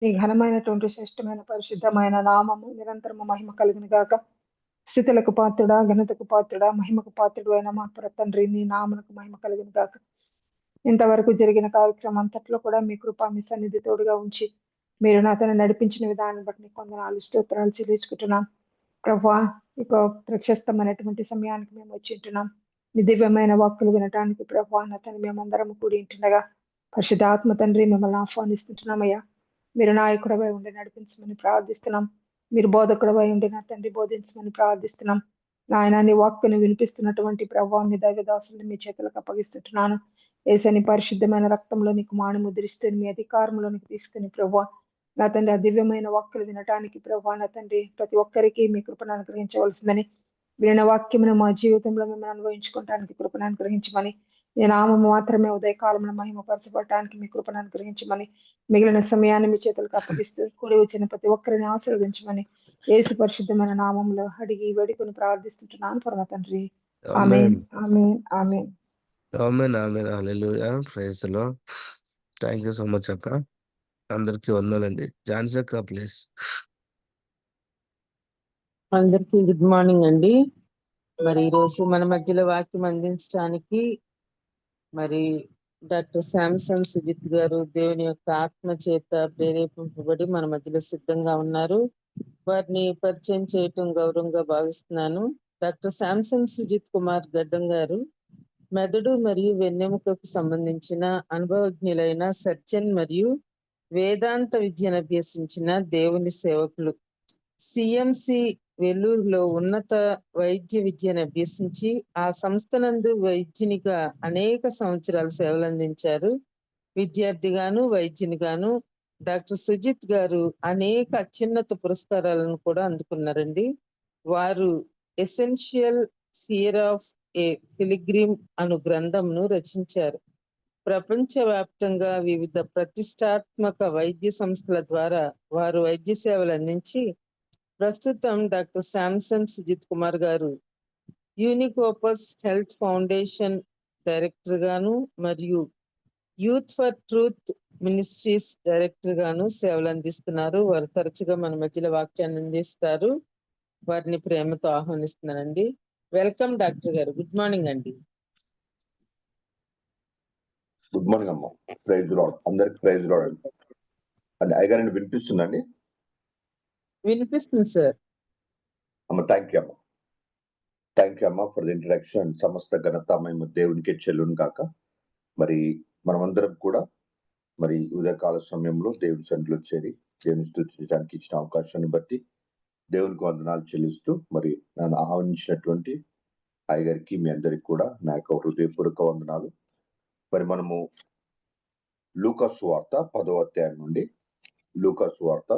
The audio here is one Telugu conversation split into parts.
నీ ఘనమైనటువంటి శ్రేష్టమైన పరిశుద్ధమైన నామము నిరంతరము మహిమ కలుగును గాక. స్థితులకు పాత్రుడా, ఘనతకు పాత్రుడా, మహిమకు పాత్రుడు అయిన మా తండ్రి, నీ నామమునకు మహిమ కలుగును గాక. ఇంతవరకు జరిగిన కార్యక్రమం అంతట్లో కూడా మీ కృప, మీ సన్నిధి తోడుగా ఉంచి మీరు నాతను నడిపించిన విధానం బట్టి నీకు వందనాలు, స్తోత్రాలు చెల్లించుకుంటున్నాం. ప్రభా, ఇక ప్రశస్తమైనటువంటి సమయానికి మేము వచ్చి ఉంటున్నాం. మీ దివ్యమైన వాక్కులు వినటానికి ప్రభా నాతను మేమందరం కూడి ఉంటుండగా పరిశుద్ధాత్మ తండ్రి మిమ్మల్ని ఆహ్వానిస్తుంటున్నామయ్యా. మీరు నాయకుడవై ఉండి నడిపించమని ప్రార్థిస్తున్నాం. మీరు బోధకుడవై ఉండి నా తండ్రి బోధించమని ప్రార్థిస్తున్నాం. నాయన నీ వాక్కును వినిపిస్తున్నటువంటి ప్రభావ మీ దైవదాసుని మీ చేతులకు అప్పగిస్తుంటున్నాను. ఏసని పరిశుద్ధమైన రక్తంలో నీకు మాను ముద్రిస్తూ మీ అధికారంలోనికి తీసుకుని ప్రభా నా తండ్రి ఆ దివ్యమైన వాక్కులు వినటానికి ప్రభా నా తండ్రి ప్రతి ఒక్కరికి మీ కృపను అనుగ్రహించవలసిందని, విన వాక్యమును మా జీవితంలో మిమ్మల్ని అనుభవించుకోవడానికి కృపను అనుగ్రహించమని, నీ నామము మాత్రమే ఉదయకాలంలో మహిమపరచబడటానికి మీ కృపను అనుగ్రహించమని, మిగిలిన సమయాన్ని మీ చేతులకు అప్పగిస్తూ కూడి వచ్చిన ప్రతి ఒక్కరిని ఆశీర్వదించమని యేసు పరిశుద్ధమైన నామంలో అడిగి వేడుకొని ప్రార్థిస్తుంటున్నాను పరమ తండ్రి. Amen, amen, amen. Amen, amen. Hallelujah. Praise the lord. Thank you so much అక్క. అందరికీ వందనాలండి. ఝాన్సీ అక్క ప్లీజ్. అందరికీ గుడ్ మార్నింగ్ అండి. మరి ఈరోజు మన మధ్యలో వాక్యం అందించడానికి మరి డాక్టర్ శాంసన్ సుజిత్ గారు దేవుని యొక్క ఆత్మ చేత ప్రేరేపింపబడి మన మధ్యలో సిద్ధంగా ఉన్నారు. వారిని పరిచయం చేయటం గౌరవంగా భావిస్తున్నాను. డాక్టర్ శాంసన్ సుజిత్ కుమార్ గడ్డం గారు మెదడు మరియు వెన్నెముకకు సంబంధించిన అనుభవజ్ఞులైన సర్జన్ మరియు వేదాంత విద్యను అభ్యసించిన దేవుని సేవకులు. సిఎంసి వెల్లూరులో ఉన్నత వైద్య విద్యను అభ్యసించి ఆ సంస్థ నందు వైద్యునిగా అనేక సంవత్సరాలు సేవలు అందించారు. విద్యార్థిగాను వైద్యునిగాను డాక్టర్ సుజిత్ గారు అనేక అత్యున్నత పురస్కారాలను కూడా అందుకున్నారండి. వారు essential fear of a pilgrim అను గ్రంథంను రచించారు. ప్రపంచవ్యాప్తంగా వివిధ ప్రతిష్టాత్మక వైద్య సంస్థల ద్వారా వారు వైద్య సేవలు అందించి ప్రస్తుతం డాక్టర్ శాంసన్ సుజిత్ కుమార్ గారు యూనికోపస్ హెల్త్ ఫౌండేషన్ డైరెక్టర్ గాను మరియు youth for truth ministries director గాను సేవలు అందిస్తున్నారు. వారు తరచుగా మన మధ్యలో వాక్యాన్ని అందిస్తారు. వారిని ప్రేమతో ఆహ్వానిస్తున్నానండి. వెల్కమ్ డాక్టర్ గారు. గుడ్ మార్నింగ్ అండి. గుడ్ మార్నింగ్ అమ్మ. Praise lord. అందరికి ప్రైజ్ లార్డ్ అండి. అంటే అయ్యగారండి వినిపిస్తుందండి? వినిపిస్తుంది సార్. అమ్మ థ్యాంక్ యూ అమ్మ. థ్యాంక్ యూ అమ్మ ఫర్ ది ఇంట్రడక్షన్. సమస్త ఘనత మేము దేవునికి చెల్లును కాక. మరి మనమందరం కూడా మరి ఉదయకాల సమయంలో దేవుని సన్నిధిలో చేరి దేవుని స్తుతించడానికి ఇచ్చిన అవకాశాన్ని బట్టి దేవునికి వందనాలు చెల్లిస్తూ మరి నన్ను ఆహ్వానించినటువంటి అయ్యగారికి మీ అందరికి కూడా నా యొక్క హృదయపూర్వక వందనాలు. మరి మనము లూకా సువార్త 10వ అధ్యాయం నుండి లూకా సువార్త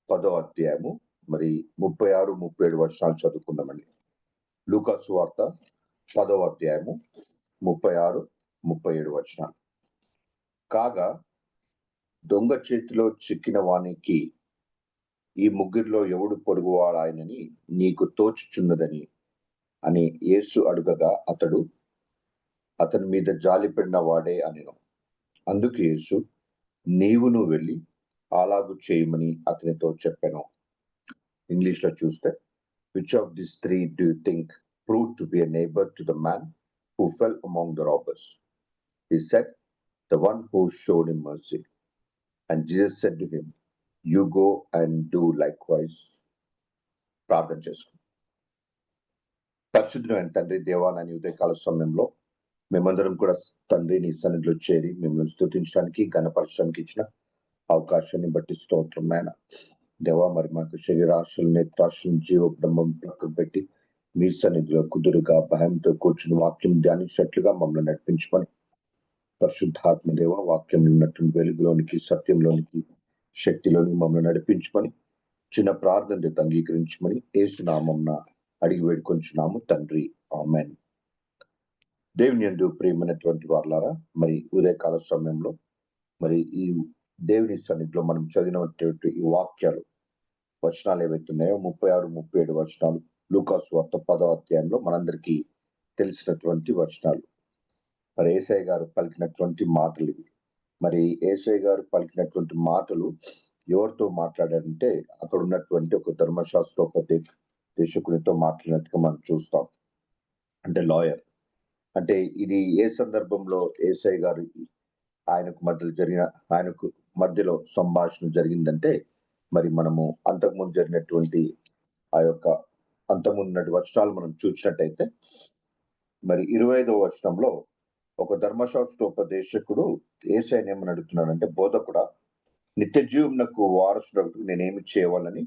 10వ అధ్యాయము మరి 36, 37 వచనాలు చదువుకుందామండి. లూకా సువార్త 10వ అధ్యాయము 36, 37 వచనాలు. కాగా దొంగ చేతిలో చిక్కిన వానికి ఈ ముగ్గురిలో ఎవడు పొరుగువాడాయనని నీకు తోచుచున్నదని అని యేసు అడుగగా అతడు అతని మీద జాలిపడిన వాడే అనెను. అందుకు యేసు నీవును వెళ్ళి అలాగు చేయమని అతనితో చెప్పాను. ఇంగ్లీష్ లో చూస్తే, which of this three do you think prove to be a neighbour to the man who fell among the robbers? He said, the one who showed him mercy. And Jesus said to him, you go and do likewise. ప్రార్థన చేసుకుని. పరిశుద్ధమైన తండ్రి, దేవాలయాన్ని ఉదయకాల సమయంలో మేమందరం కూడా తండ్రి నీ సన్నిధిలో చేరి మిమ్మల్ని స్తుతించడానికి ఘనపరచడానికి ఇచ్చిన అవకాశాన్ని బట్టి స్తోత్రం నాయన. దేవా, మరి మాకు శరీరాశలు నేత్రాశలు జీవ బ్రహ్మం పక్కకు పెట్టి మీ సన్నిధిలో కుదురుగా భయంతో కూర్చుని వాక్యం ధ్యానించినట్లుగా మమ్మల్ని నడిపించమని పరిశుద్ధాత్మ దేవ వాక్యం ఉన్నటువంటి వెలుగులోనికి సత్యంలోనికి శక్తిలోనికి మమ్మల్ని నడిపించమని చిన్న ప్రార్థన అంగీకరించమని యేసు నామమున అడిగి వేడుకొంచున్నాము తండ్రి. ఆమేన్. దేవుని యందు ప్రియమైనటువంటి వారలారా, మరి ఉదయకాల సమయంలో మరి ఈ దేవుని సన్నిధిలో మనం చదివినటువంటి ఈ వాక్యాలు వచనాలు ఏవైతున్నాయో 36, 37 వచనాలు లూకా సువార్త 10వ అధ్యాయంలో మనందరికీ తెలిసినటువంటి వచనాలు. మరి యేసయ్య గారు పలికినటువంటి మాటలు ఇవి. మరి యేసయ్య గారు పలికినటువంటి మాటలు ఎవరితో మాట్లాడాడంటే అక్కడ ఉన్నటువంటి ఒక ధర్మశాస్త్రోపదేశకునితో మాట్లాడినట్టుగా మనం చూస్తాం. అంటే లాయర్. అంటే ఇది ఏ సందర్భంలో యేసయ్య గారు ఆయనకు మధ్యలో సంభాషణ జరిగిందంటే, మరి మనము అంతకుముందు జరిగినటువంటి ఆ యొక్క అంతకుముందు వచనాలు మనం చూసినట్టయితే, మరి 25వ వచనంలో ఒక ధర్మశాస్త్రోపదేశకుడు యేసయ్యని ఏమని అడుగుతున్నాడంటే, బోధకుడా, నిత్య జీవమునకు వారసుడకు నేనేమి చేయవాలని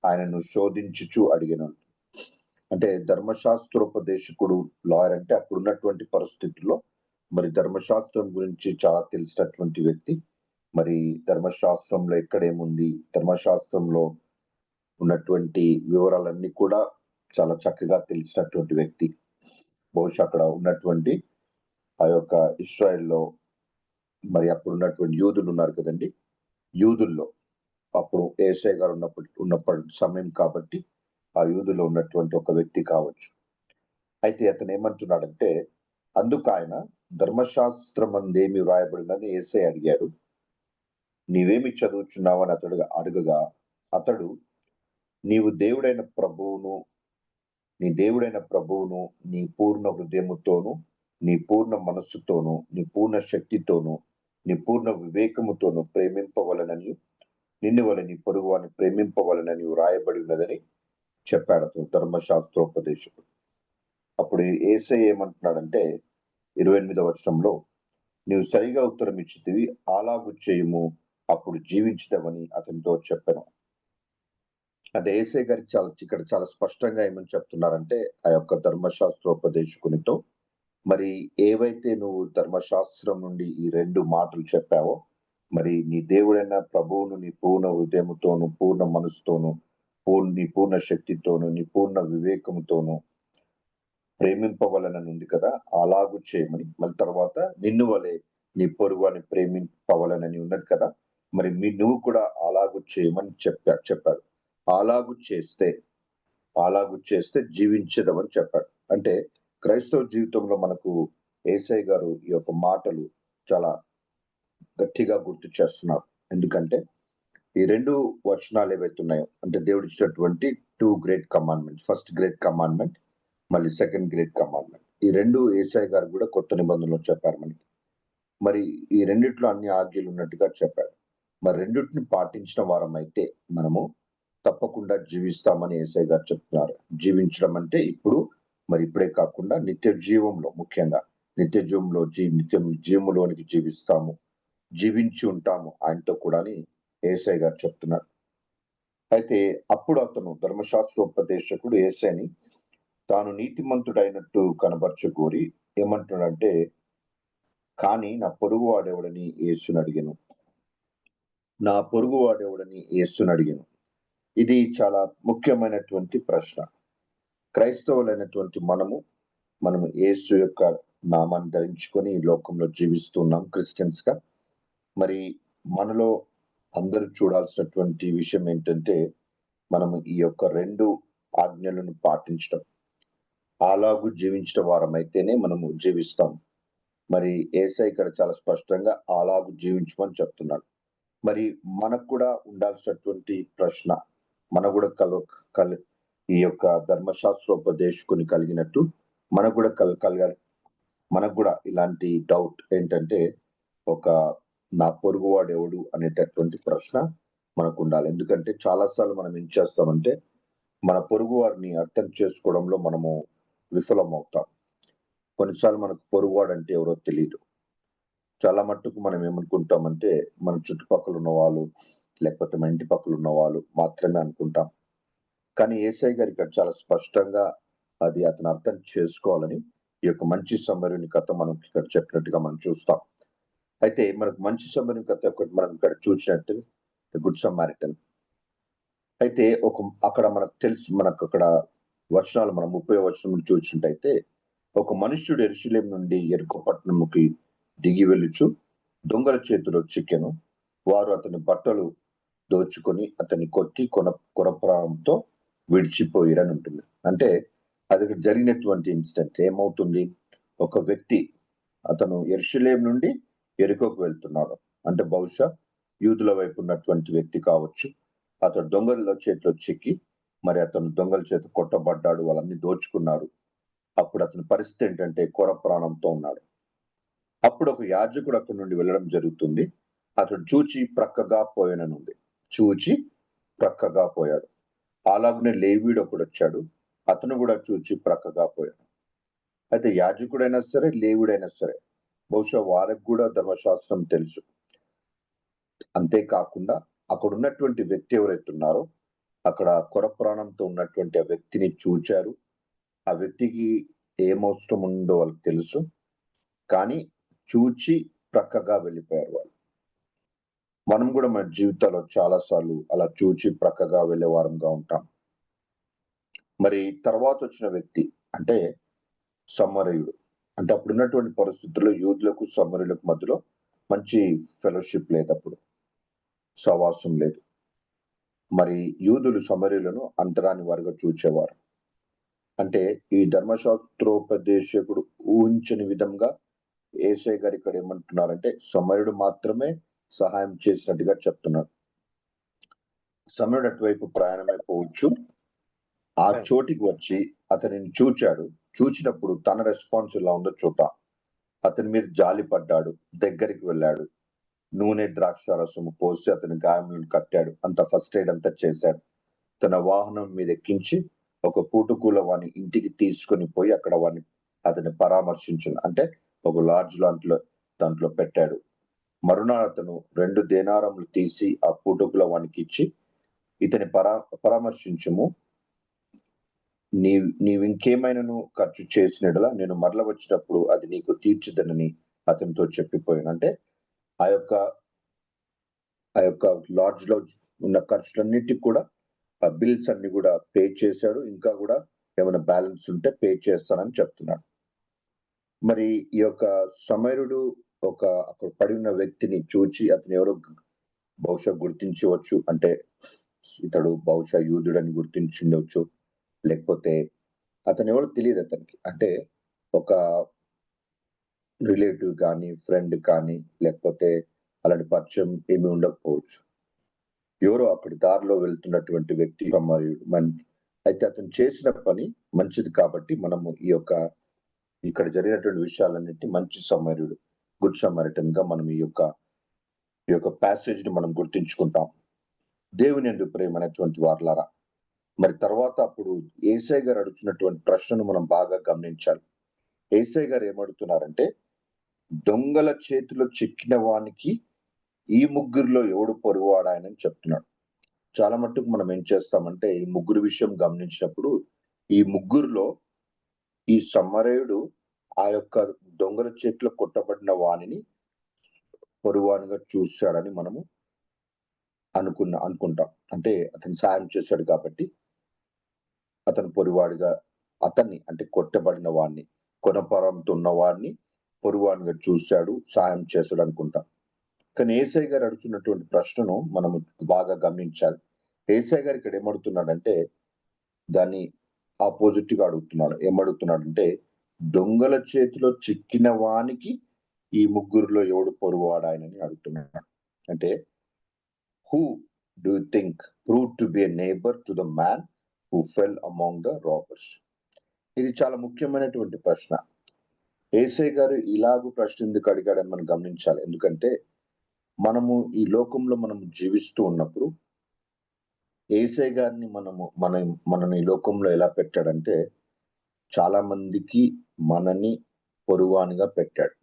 ఆయనను శోధించుచు అడిగాను. అంటే ధర్మశాస్త్రోపదేశకుడు లాయర్ అంటే అప్పుడు ఉన్నటువంటి పరిస్థితుల్లో మరి ధర్మశాస్త్రం గురించి చాలా తెలిసినటువంటి వ్యక్తి. మరి ధర్మశాస్త్రంలో ఎక్కడేముంది, ధర్మశాస్త్రంలో ఉన్నటువంటి వివరాలన్నీ కూడా చాలా చక్కగా తెలిసినటువంటి వ్యక్తి. బహుశా అక్కడ ఉన్నటువంటి ఆ యొక్క ఇశ్రాయేల్లో మరి అప్పుడు ఉన్నటువంటి యూదులు ఉన్నారు కదండి, యూదుల్లో అప్పుడు యేసయ్య గారు ఉన్నప్పటి సమయం కాబట్టి ఆ యూదులో ఉన్నటువంటి ఒక వ్యక్తి కావచ్చు. అయితే అతను ఏమంటున్నాడంటే, అందుకు ఆయన ధర్మశాస్త్రం అందేమి వ్రాయబడినని యేసయ్య అడిగాడు. నీవేమి చదువుచున్నావు అని అడగగా అతడు, నీ దేవుడైన ప్రభువును నీ పూర్ణ హృదయముతోను, నీ పూర్ణ మనస్సుతోను, నీ పూర్ణ శక్తితోను, నీ పూర్ణ వివేకముతోను ప్రేమింపవలనని, నిన్ను వలె నీ పొరుగువాని ప్రేమింపవలనని వ్రాయబడి ఉన్నదని చెప్పాడు అతను ధర్మశాస్త్రోపదేశకుడు. అప్పుడు యేసయ్య ఏమంటున్నాడంటే 28వ వచనంలో, నీవు సరిగా ఉత్తరం ఇచ్చితివి, అలాగు చేయుము, అప్పుడు జీవించుదామని అతనితో చెప్పాను. అంటే యేసయ్య గారికి ఇక్కడ చాలా స్పష్టంగా ఏమని చెప్తున్నారంటే, ఆ యొక్క ధర్మశాస్త్రోపదేశకునితో, మరి ఏవైతే నువ్వు ధర్మశాస్త్రం నుండి ఈ 2 మాటలు చెప్పావో, మరి నీ దేవుడైన ప్రభువును నీ పూర్ణ హృదయముతోను, పూర్ణ మనసుతోను, నీ పూర్ణ శక్తితోను, నీ పూర్ణ వివేకముతోను ప్రేమింపవలనని ఉంది కదా, అలాగు చేయమని. మళ్ళీ తర్వాత నిన్ను వలె నీ పొరుగువాని ప్రేమింపవలనని ఉన్నది కదా, మరి నువ్వు కూడా అలాగు చేయమని చెప్పాడు. అలాగు చేస్తే జీవించదమని చెప్పాడు. అంటే క్రైస్తవ జీవితంలో మనకు యేసయ్య గారు ఈ యొక్క మాటలు చాలా గట్టిగా గుర్తు చేస్తున్నారు. ఎందుకంటే ఈ 2 వచనాలు ఏవైతే ఉన్నాయో, అంటే దేవుడు ఇచ్చినటువంటి 2 great commandments, first great commandment, మళ్ళీ సెకండ్ గ్రేట్ కమాండ్మెంట్, ఈ 2 యేసయ్య గారు కూడా కొత్త నిబంధనలో చెప్పారు మనకి. మరి ఈ రెండిట్లో అన్ని ఆజ్ఞలు ఉన్నట్టుగా చెప్పారు. మరి రెండిటిని పాటించిన వారం అయితే మనము తప్పకుండా జీవిస్తామని యేసయ్య గారు చెప్తున్నారు. జీవించడం అంటే ఇప్పుడే కాకుండా నిత్య జీవంలో, ముఖ్యంగా నిత్య జీవములోనికి జీవించి ఉంటాము ఆయనతో కూడా అని యేసయ్య గారు చెప్తున్నారు. అయితే అప్పుడు అతను ధర్మశాస్త్రోపదేశకుడు యేసయ్యని తాను నీతిమంతుడైనట్టు కనబరచుకోరి ఏమంటున్నాడంటే, కానీ నా పొరుగు వాడెవడని యేసుని అడిగాను. ఇది చాలా ముఖ్యమైనటువంటి ప్రశ్న. క్రైస్తవులైనటువంటి మనము యేసు యొక్క నామాన్ని ధరించుకొని ఈ లోకంలో జీవిస్తున్నాం క్రిస్టియన్స్ గా. మరి మనలో అందరూ చూడాల్సినటువంటి విషయం ఏంటంటే, మనము ఈ యొక్క 2 ఆజ్ఞలను పాటించడం, అలాగు జీవించడం వారమైతేనే మనము జీవిస్తాం. మరి యేసయ్య ఇక్కడ చాలా స్పష్టంగా అలాగు జీవించమని చెప్తున్నాడు. మరి మనకు కూడా ఉండాల్సినటువంటి ప్రశ్న, మనకు కూడా ఈ యొక్క ధర్మశాస్త్రోపదేశకుని కలిగినట్టు మనకు కూడా కలగాలి. మనకు కూడా ఇలాంటి డౌట్ ఏంటంటే, నా పొరుగువాడు ఎవడు అనేటటువంటి ప్రశ్న మనకు ఉండాలి. ఎందుకంటే చాలాసార్లు మనం ఏం చేస్తామంటే, మన పొరుగు వారిని అర్థం చేసుకోవడంలో మనము విఫలం అవుతాం. కొన్నిసార్లు మనకు పొరుగువాడు అంటే ఎవరో తెలియదు. చాలా మట్టుకు మనం ఏమనుకుంటామంటే, మన చుట్టుపక్కల ఉన్న వాళ్ళు, లేకపోతే మన ఇంటి పక్కల ఉన్న వాళ్ళు మాత్రమే అనుకుంటాం. కానీ యేసయ్య గారు ఇక్కడ చాలా స్పష్టంగా అది అతను అర్థం చేసుకోవాలని ఈ యొక్క మంచి సమరయుని కథ మనం ఇక్కడ చెప్పినట్టుగా మనం చూస్తాం. అయితే మనకు మంచి సమరయుని కథ ఒకటి మనం ఇక్కడ చూసినట్టు గుడ్ సమారిటన్. అయితే అక్కడ మనకు అక్కడ వచనాలు మనం 30వ వచనం చూసినట్టయితే, ఒక మనుష్యుడు యెరూషలేము నుండి యెరికో పట్టణముకి దిగి వెళ్ళుచు దొంగల చేతిలో చిక్కెను. వారు అతని బట్టలు దోచుకొని అతన్ని కొట్టి కొరప్రాయంతో విడిచిపోయిరని ఉంటుంది. అంటే అది జరిగినటువంటి ఇన్సిడెంట్. ఏమవుతుంది, ఒక వ్యక్తి అతను యెరూషలేము నుండి యెరికోకు వెళ్తున్నాడు. అంటే బహుశా యూదుల వైపు ఉన్నటువంటి వ్యక్తి కావచ్చు, అతడు దొంగల చేతిలో చిక్కి మరి అతను దొంగల చేత కొట్టబడ్డాడు, వాళ్ళన్ని దోచుకున్నారు. అప్పుడు అతని పరిస్థితి ఏంటంటే కొర ప్రాణంతో ఉన్నాడు. అప్పుడు ఒక యాజకుడు అక్కడి నుండి వెళ్ళడం జరుగుతుంది. అతడు చూచి ప్రక్కగా పోయాననుంది. చూచి ప్రక్కగా పోయాడు. అలాగనే లేవీడు ఒకడు వచ్చాడు, అతను కూడా చూచి ప్రక్కగా పోయాడు. అయితే యాజకుడైనా సరే, లేవీడైనా సరే, బహుశా వారికి కూడా ధర్మశాస్త్రం తెలుసు. అంతేకాకుండా అక్కడ ఉన్నటువంటి వ్యక్తి ఎవరైతే ఉన్నారో, అక్కడ కొర ప్రాణంతో ఉన్నటువంటి ఆ వ్యక్తిని చూచారు. ఆ వ్యక్తికి ఏం అవసరం ఉందో వాళ్ళకి తెలుసు, కానీ చూచి ప్రక్కగా వెళ్ళిపోయారు వాళ్ళు. మనం కూడా మన జీవితాల్లో చాలా సార్లు అలా చూచి ప్రక్కగా వెళ్ళే వారంగా ఉంటాం. మరి తర్వాత వచ్చిన వ్యక్తి అంటే సమరయుడు. అంటే అప్పుడు ఉన్నటువంటి పరిస్థితుల్లో యూదులకు సమరయులకు మధ్యలో మంచి ఫెలోషిప్ లేదు, అప్పుడు సహవాసం లేదు. మరి యూదులు సమరయులను అంతరాని వారిగా చూచేవారు. అంటే ఈ ధర్మశాస్త్రోపదేశకుడు ఊహించని విధంగా యేసయ్య గారు ఇక్కడ ఏమంటున్నారంటే సమరయుడు మాత్రమే సహాయం చేసినట్టుగా చెప్తున్నారు. సమరయుడు అటువైపు ప్రయాణమైపోవచ్చు. ఆ చోటికి వచ్చి అతనిని చూచాడు. చూచినప్పుడు తన రెస్పాన్స్ ఎలా ఉందో చూద్దాం. అతని మీద జాలి పడ్డాడు, దగ్గరికి వెళ్ళాడు, నూనె ద్రాక్ష రసము పోసి అతని గాయములను కట్టాడు, అంత ఫస్ట్ ఎయిడ్ అంతా చేశాడు. తన వాహనం మీద ఎక్కించి ఒక పూటకూల వాని ఇంటికి తీసుకొని పోయి అక్కడ వాడిని అతన్ని పరామర్శించు, అంటే ఒక లాడ్జ్ దాంట్లో పెట్టాడు. మరునాడు అతను 2 దేనారములు తీసి ఆ పూటకుల వానికి ఇచ్చి, ఇతని పరామర్శించుము, నీవింకేమైనాను ఖర్చు చేసినట్లా నేను మరల వచ్చినప్పుడు అది నీకు తీర్చిదనని అతనితో చెప్పిపోయాను. అంటే ఆ యొక్క లాడ్జ్ లో ఉన్న ఖర్చులన్నిటికి కూడా ఆ బిల్స్ అన్ని కూడా పే చేశాడు. ఇంకా కూడా ఏమైనా బ్యాలెన్స్ ఉంటే పే చేస్తానని చెప్తున్నాడు. మరి ఈ యొక్క సమరయుడు అక్కడ పడి ఉన్న వ్యక్తిని చూచి అతను ఎవరో బహుశా గుర్తించవచ్చు. అంటే ఇతడు బహుశా యూదుడని గుర్తించుండవచ్చు, లేకపోతే అతను ఎవరో తెలియదు అతనికి. అంటే ఒక రిలేటివ్ కానీ, ఫ్రెండ్ కానీ, లేకపోతే అలాంటి పరిచయం ఏమి ఉండకపోవచ్చు. ఎవరో అక్కడి దారిలో వెళ్తున్నటువంటి వ్యక్తి సమరయుడు. అయితే అతను చేసిన పని మంచిది కాబట్టి మనము ఇక్కడ జరిగినటువంటి విషయాలన్నిటి మంచి సమరయుడు, గుడ్ సమరిటన్ గా మనం ఈ యొక్క ప్యాసేజ్ ని మనం గుర్తించుకుంటాం. దేవుని యందు ప్రియమైనటువంటి వారలారా, మరి తర్వాత అప్పుడు యేసయ్య గారు అడుగుతున్నటువంటి ప్రశ్నను మనం బాగా గమనించాలి. యేసయ్య గారు ఏమడుగుతున్నారంటే, దొంగల చేతిలో చిక్కిన వానికి ఈ ముగ్గురిలో ఎవడు పొరుగువాడాయనని చెప్తున్నాడు. చాలా మట్టుకు మనం ఏం చేస్తామంటే ఈ ముగ్గురు విషయం గమనించినప్పుడు ఈ ముగ్గురులో ఈ సమరయుడు ఆ యొక్క దొంగల చేతిలో కొట్టబడిన వాణిని పొరుగువానిగా చూశాడని మనము అనుకుంటాం. అంటే అతను సాయం చేశాడు కాబట్టి అతను పొరుగువాడిగా, అతన్ని అంటే కొట్టబడిన వాడిని, కొనపరంతో ఉన్న వాడిని పొరుగువానిగా చూశాడు, సాయం చేశాడు అనుకుంటాం. కానీ యేసయ్య గారు అడుగుతున్నటువంటి ప్రశ్నను మనము బాగా గమనించాలి. యేసయ్య గారు ఇక్కడ ఏమడుగుతున్నాడంటే దాన్ని ఆపోజిట్ గా అడుగుతున్నాడు. ఏమడుగుతున్నాడంటే దొంగల చేతిలో చిక్కిన వానికి ఈ ముగ్గురులో ఎవడు పొరుగువాడాయనని అడుగుతున్నాడు. అంటే who do you think proved to be a neighbor to the man who fell among the robbers? ఇది చాలా ముఖ్యమైనటువంటి ప్రశ్న. యేసయ్య గారు ఇలాగూ ప్రశ్న ఎందుకు అడిగాడని మనం గమనించాలి. ఎందుకంటే మనము ఈ లోకంలో మనం జీవిస్తూ ఉన్నప్పుడు యేసయ్య గారిని మనని ఈ లోకంలో ఎలా పెట్టాడంటే చాలా మందికి మనని పొరుగువానిగా పెట్టాడు.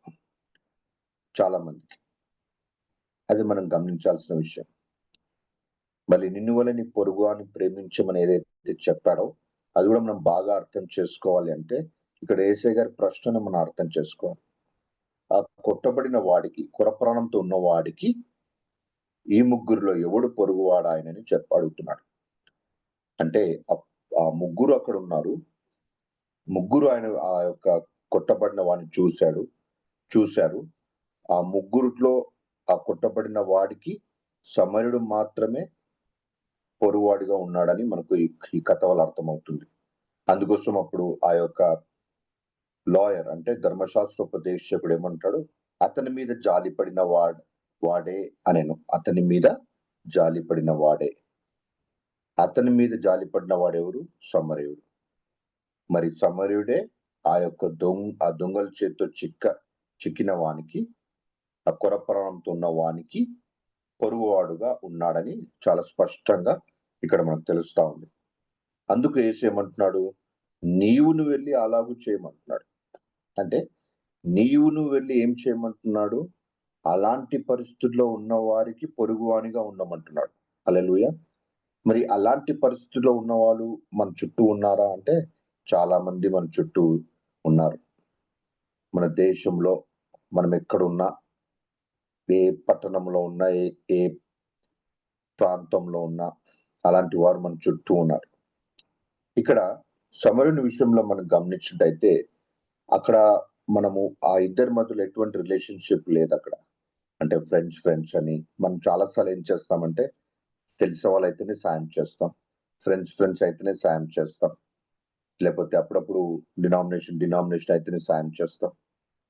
చాలా మందికి అది మనం గమనించాల్సిన విషయం. మళ్ళీ నిన్ను వల్ల నీ పొరుగువాని ప్రేమించమని ఏదైతే చెప్పాడో అది కూడా మనం బాగా అర్థం చేసుకోవాలి. అంటే ఇక్కడ యేసయ్య గారి ప్రశ్నను మనం అర్థం చేసుకోవాలి. ఆ కొట్టబడిన వాడికి, కొరప్రాణంతో ఉన్న వాడికి ఈ ముగ్గురులో ఎవడు పొరుగువాడు ఆయనని అడుగుతున్నాడు. అంటే ఆ ముగ్గురు అక్కడ ఉన్నారు. ముగ్గురు ఆయన ఆ యొక్క కొట్టబడిన వాడిని చూశారు. ఆ ముగ్గురులో ఆ కొట్టబడిన వాడికి సమరయుడు మాత్రమే పొరుగువాడిగా ఉన్నాడని మనకు ఈ కథ వల్ల అర్థమవుతుంది. అందుకోసం అప్పుడు ఆ యొక్క లాయర్ అంటే ధర్మశాస్త్రోపదేశకుడు ఏమంటాడు, అతని మీద జాలి పడిన వాడే అనెను. అతని మీద జాలిపడిన వాడే. అతని మీద జాలిపడిన వాడెవరు? సమరయుడు. మరి సమరయుడే ఆ దొంగల చేతితో చిక్కిన వానికి, ఆ కొరప్రాణంతో ఉన్న వానికి పొరుగువాడుగా ఉన్నాడని చాలా స్పష్టంగా ఇక్కడ మనకు తెలుస్తా ఉంది. అందుకు యేసు ఏమంటున్నాడు? నువ్వు వెళ్ళి అలాగూ చేయమంటున్నాడు. అంటే నువ్వు వెళ్ళి ఏం చేయమంటున్నాడు? అలాంటి పరిస్థితుల్లో ఉన్న వారికి పొరుగువానిగా ఉండమంటున్నాడు. హల్లెలూయా. మరి అలాంటి పరిస్థితుల్లో ఉన్న వాళ్ళు మన చుట్టూ ఉన్నారా అంటే చాలా మంది మన చుట్టూ ఉన్నారు. మన దేశంలో మనం ఎక్కడున్నా, ఏ పట్టణంలో ఉన్నా, ఏ ప్రాంతంలో ఉన్నా అలాంటి వారు మన చుట్టూ ఉన్నారు. ఇక్కడ సమరయుని విషయంలో మనం గమనించినట్టయితే అక్కడ మనము ఆ ఇద్దరి మధ్యలో ఎటువంటి రిలేషన్షిప్ లేదు అక్కడ. అంటే ఫ్రెండ్స్ అని మనం చాలాసార్లు ఏం చేస్తామంటే తెలిసిన వాళ్ళైతేనే సాయం చేస్తాం, ఫ్రెండ్స్ అయితేనే సాయం చేస్తాం, లేకపోతే అప్పుడప్పుడు డినామినేషన్ అయితేనే సాయం చేస్తాం.